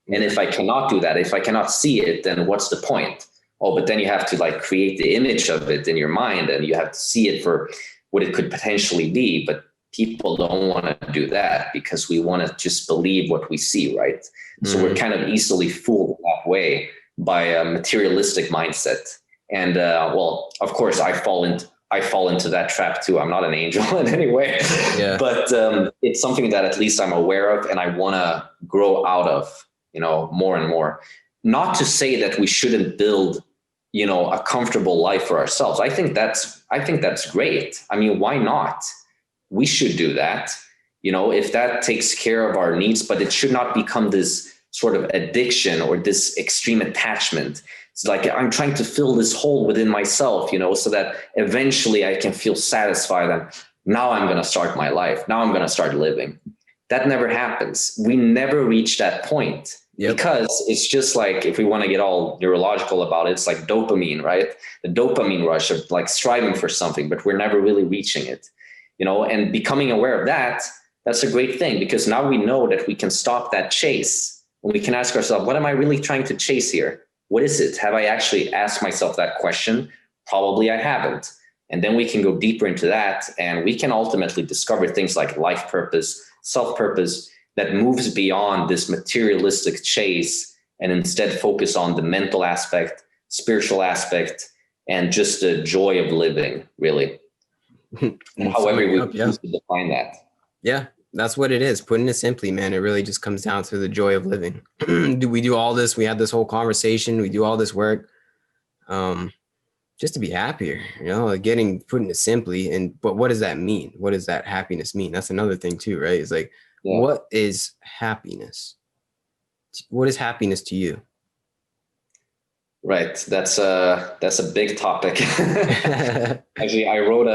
And if I cannot do that, if I cannot see it, then what's the point? Oh, but then you have to like create the image of it in your mind, and you have to see it for what it could potentially be. But people don't want to do that because we want to just believe what we see, right? So we're kind of easily fooled that way by a materialistic mindset. And well, of course, I fall into that trap too. I'm not an angel in any way, but it's something that at least I'm aware of, and I want to grow out of, you know, more and more. Not to say that we shouldn't build, you know, a comfortable life for ourselves. I think that's great. I mean, why not? We should do that, you know, if that takes care of our needs, but it should not become this sort of addiction or this extreme attachment. It's like, I'm trying to fill this hole within myself, you know, so that eventually I can feel satisfied. And now I'm going to start my life. Now I'm going to start living. That never happens. We never reach that point. Because it's just like, if we want to get all neurological about it, it's like dopamine, right? The dopamine rush of like striving for something, but we're never really reaching it. You know, and becoming aware of that, that's a great thing, because now we know that we can stop that chase, and we can ask ourselves, what am I really trying to chase here? What is it? Have I actually asked myself that question? Probably I haven't. And then we can go deeper into that, and we can ultimately discover things like life purpose, self-purpose, that moves beyond this materialistic chase and instead focus on the mental aspect, spiritual aspect, and just the joy of living, really. However we choose to define that. Yeah, that's what it is. Putting it simply, man, it really just comes down to the joy of living. We do all this. We had this whole conversation. We do all this work just to be happier, you know, like putting it simply. But what does that mean? What does that happiness mean? That's another thing too, right? It's like, what is happiness? What is happiness to you? Right. That's a big topic. Actually, I wrote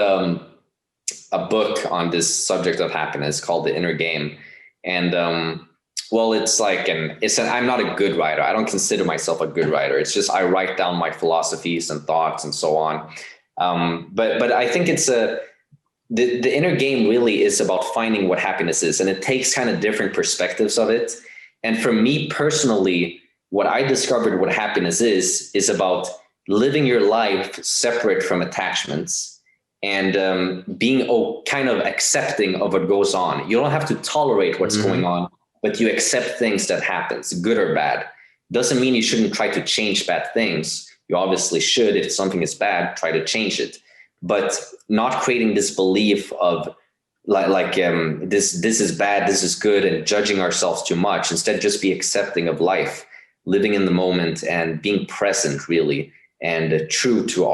a book on this subject of happiness called The Inner Game. And well, I'm not a good writer. I don't consider myself a good writer. It's just I write down my philosophies and thoughts and so on. But I think the inner game really is about finding what happiness is, and it takes kind of different perspectives of it. And for me personally, what I discovered what happiness is about living your life separate from attachments, and being kind of accepting of what goes on. You don't have to tolerate what's going on, but you accept things that happens, good or bad. Doesn't mean you shouldn't try to change bad things. You obviously should. If something is bad, try to change it, but not creating this belief of this is bad, this is good, and judging ourselves too much. Instead, just be accepting of life, living in the moment, and being present really, and true to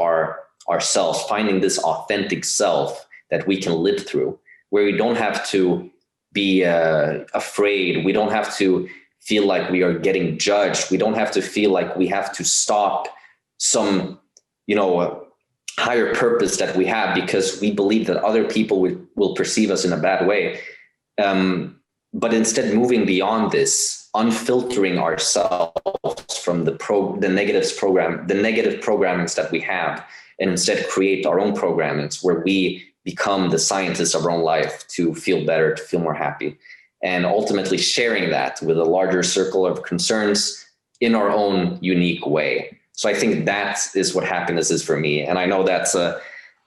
ourselves, finding this authentic self that we can live through, where we don't have to be afraid. We don't have to feel like we are getting judged. We don't have to feel like we have to stop some, higher purpose that we have because we believe that other people will perceive us in a bad way. But instead moving beyond this, unfiltering ourselves from the negative programmings that we have, and instead create our own programmings where we become the scientists of our own life to feel better, to feel more happy, and ultimately sharing that with a larger circle of concerns in our own unique way. So I think that is what happiness is for me. And I know that's a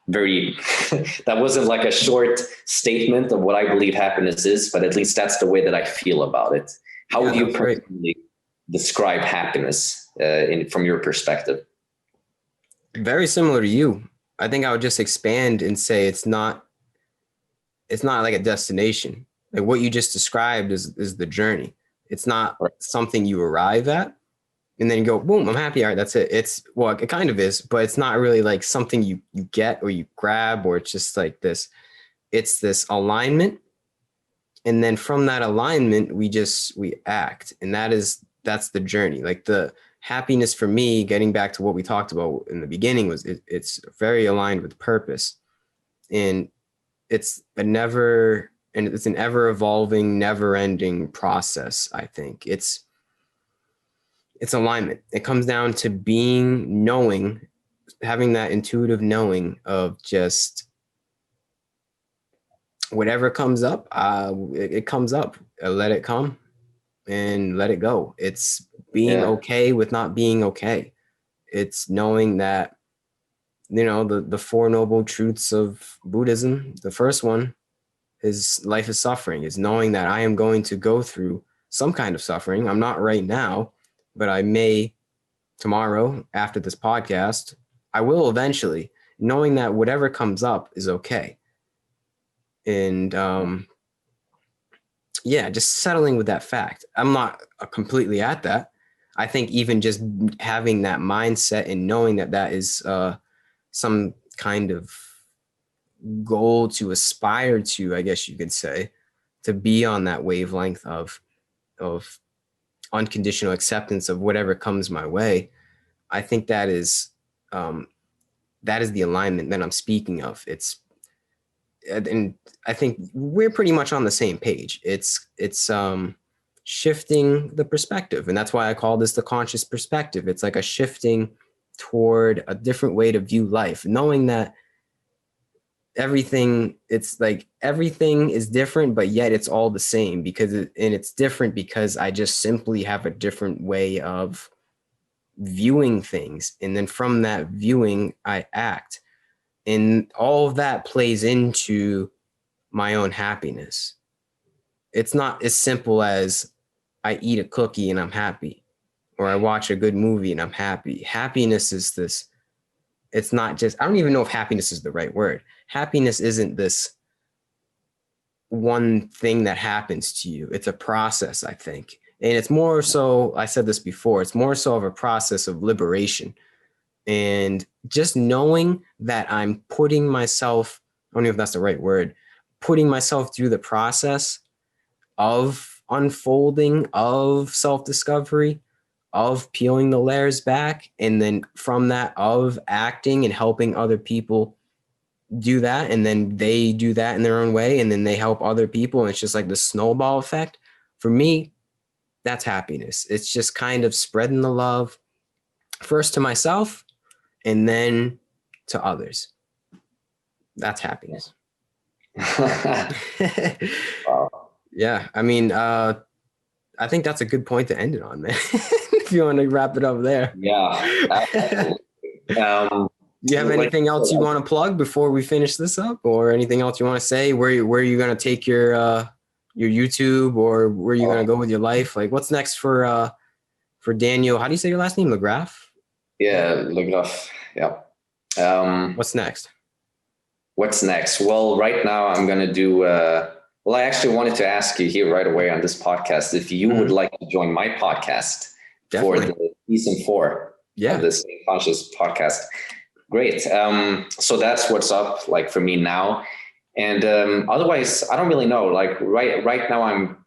very, that wasn't like a short statement of what I believe happiness is, but at least that's the way that I feel about it. How would you personally describe happiness from your perspective? Very similar to you. I think I would just expand and say it's not like a destination. Like what you just described is the journey. It's not something you arrive at and then you go, boom, I'm happy. All right, that's it. It kind of is, but it's not really like something you get or you grab, or it's just like this. It's this alignment. And then from that alignment, we act. And that's the journey. Like the happiness for me, getting back to what we talked about in the beginning, was it's very aligned with purpose. And it's an ever evolving, never ending process. I think it's alignment. It comes down to having that intuitive knowing of just whatever comes up, it comes up. Let it come and let it go. It's being okay with not being okay. It's knowing that, the Four Noble Truths of Buddhism, the first one is life is suffering, is knowing that I am going to go through some kind of suffering. I'm not right now, but I may tomorrow after this podcast. I will eventually, knowing that whatever comes up is okay. And just settling with that fact. I'm not completely at that. I think even just having that mindset and knowing that is some kind of goal to aspire to, I guess you could say, to be on that wavelength of unconditional acceptance of whatever comes my way. I think that is the alignment that I'm speaking of. And I think we're pretty much on the same page. It's shifting the perspective, and that's why I call this the conscious perspective. It's like a shifting toward a different way to view life, knowing that everything is different, but yet it's all the same it's different because I just simply have a different way of viewing things. And then from that viewing, I act. And all of that plays into my own happiness. It's not as simple as I eat a cookie and I'm happy, or I watch a good movie and I'm happy. Happiness is this. It's not just, I don't even know if happiness is the right word. Happiness isn't this one thing that happens to you. It's a process, I think. And it's more so, I said this before, it's more so of a process of liberation. And just knowing that I'm putting myself, I don't know if that's the right word, putting myself through the process of unfolding, of self-discovery, of peeling the layers back, and then from that, of acting and helping other people do that, and then they do that in their own way, and then they help other people, and it's just like the snowball effect. For me, that's happiness. It's just kind of spreading the love first to myself and then to others. That's happiness. Wow. Yeah, I mean, I think that's a good point to end it on, man. If you want to wrap it up there. Yeah, absolutely. Do you have Like, anything else you want to plug before we finish this up, or anything else you want to say? Where are you going to take your YouTube, or where are you going to go with your life? Like, what's next for Daniel? How do you say your last name? Legraf? yeah, Legraf. Yeah. What's next? What's next? Well, right now I'm going to do, well, I actually wanted to ask you here right away on this podcast if you would like to join my podcast for the season 4 of this Conscious podcast. Great. So that's what's up like for me now. And otherwise, I don't really know. Like right now I'm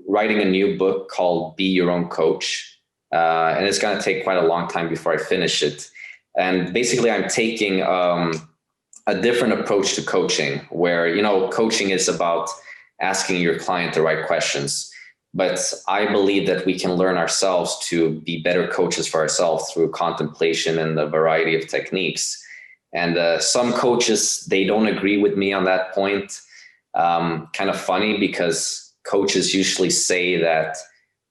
writing a new book called Be Your Own Coach. And it's going to take quite a long time before I finish it. And basically I'm taking a different approach to coaching where, coaching is about asking your client the right questions. But I believe that we can learn ourselves to be better coaches for ourselves through contemplation and a variety of techniques. And some coaches, they don't agree with me on that point. Kind of funny because coaches usually say that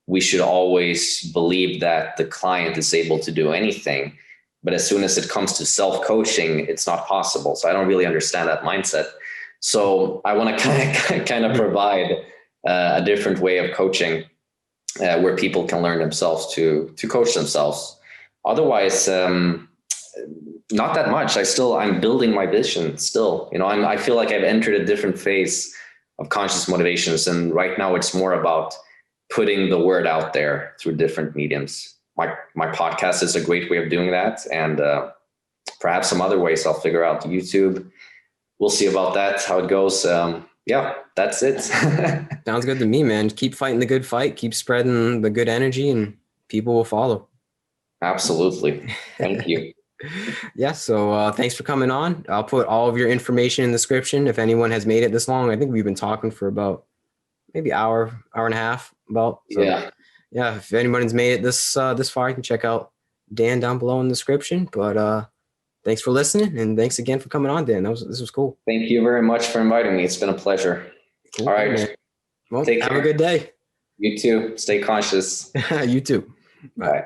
we should always believe that the client is able to do anything. But as soon as it comes to self-coaching, it's not possible. So I don't really understand that mindset. So I want to kind of provide a different way of coaching where people can learn themselves to coach themselves. Otherwise, not that much. I'm building my vision still. I feel like I've entered a different phase of conscious motivations. And right now it's more about putting the word out there through different mediums. My podcast is a great way of doing that. And perhaps some other ways I'll figure out. YouTube. We'll see about that, how it goes. Yeah, that's it. Sounds good to me, man. Keep fighting the good fight. Keep spreading the good energy, and people will follow. Absolutely. Thank you. Yeah. So thanks for coming on. I'll put all of your information in the description. If anyone has made it this long, I think we've been talking for about maybe hour and a half about. So, yeah. If anyone's made it this far, you can check out Dan down below in the description. But thanks for listening, and thanks again for coming on, Dan. This was cool. Thank you very much for inviting me. It's been a pleasure. Cool. All right. Well, have a good day. You too. Stay conscious. You too. Bye.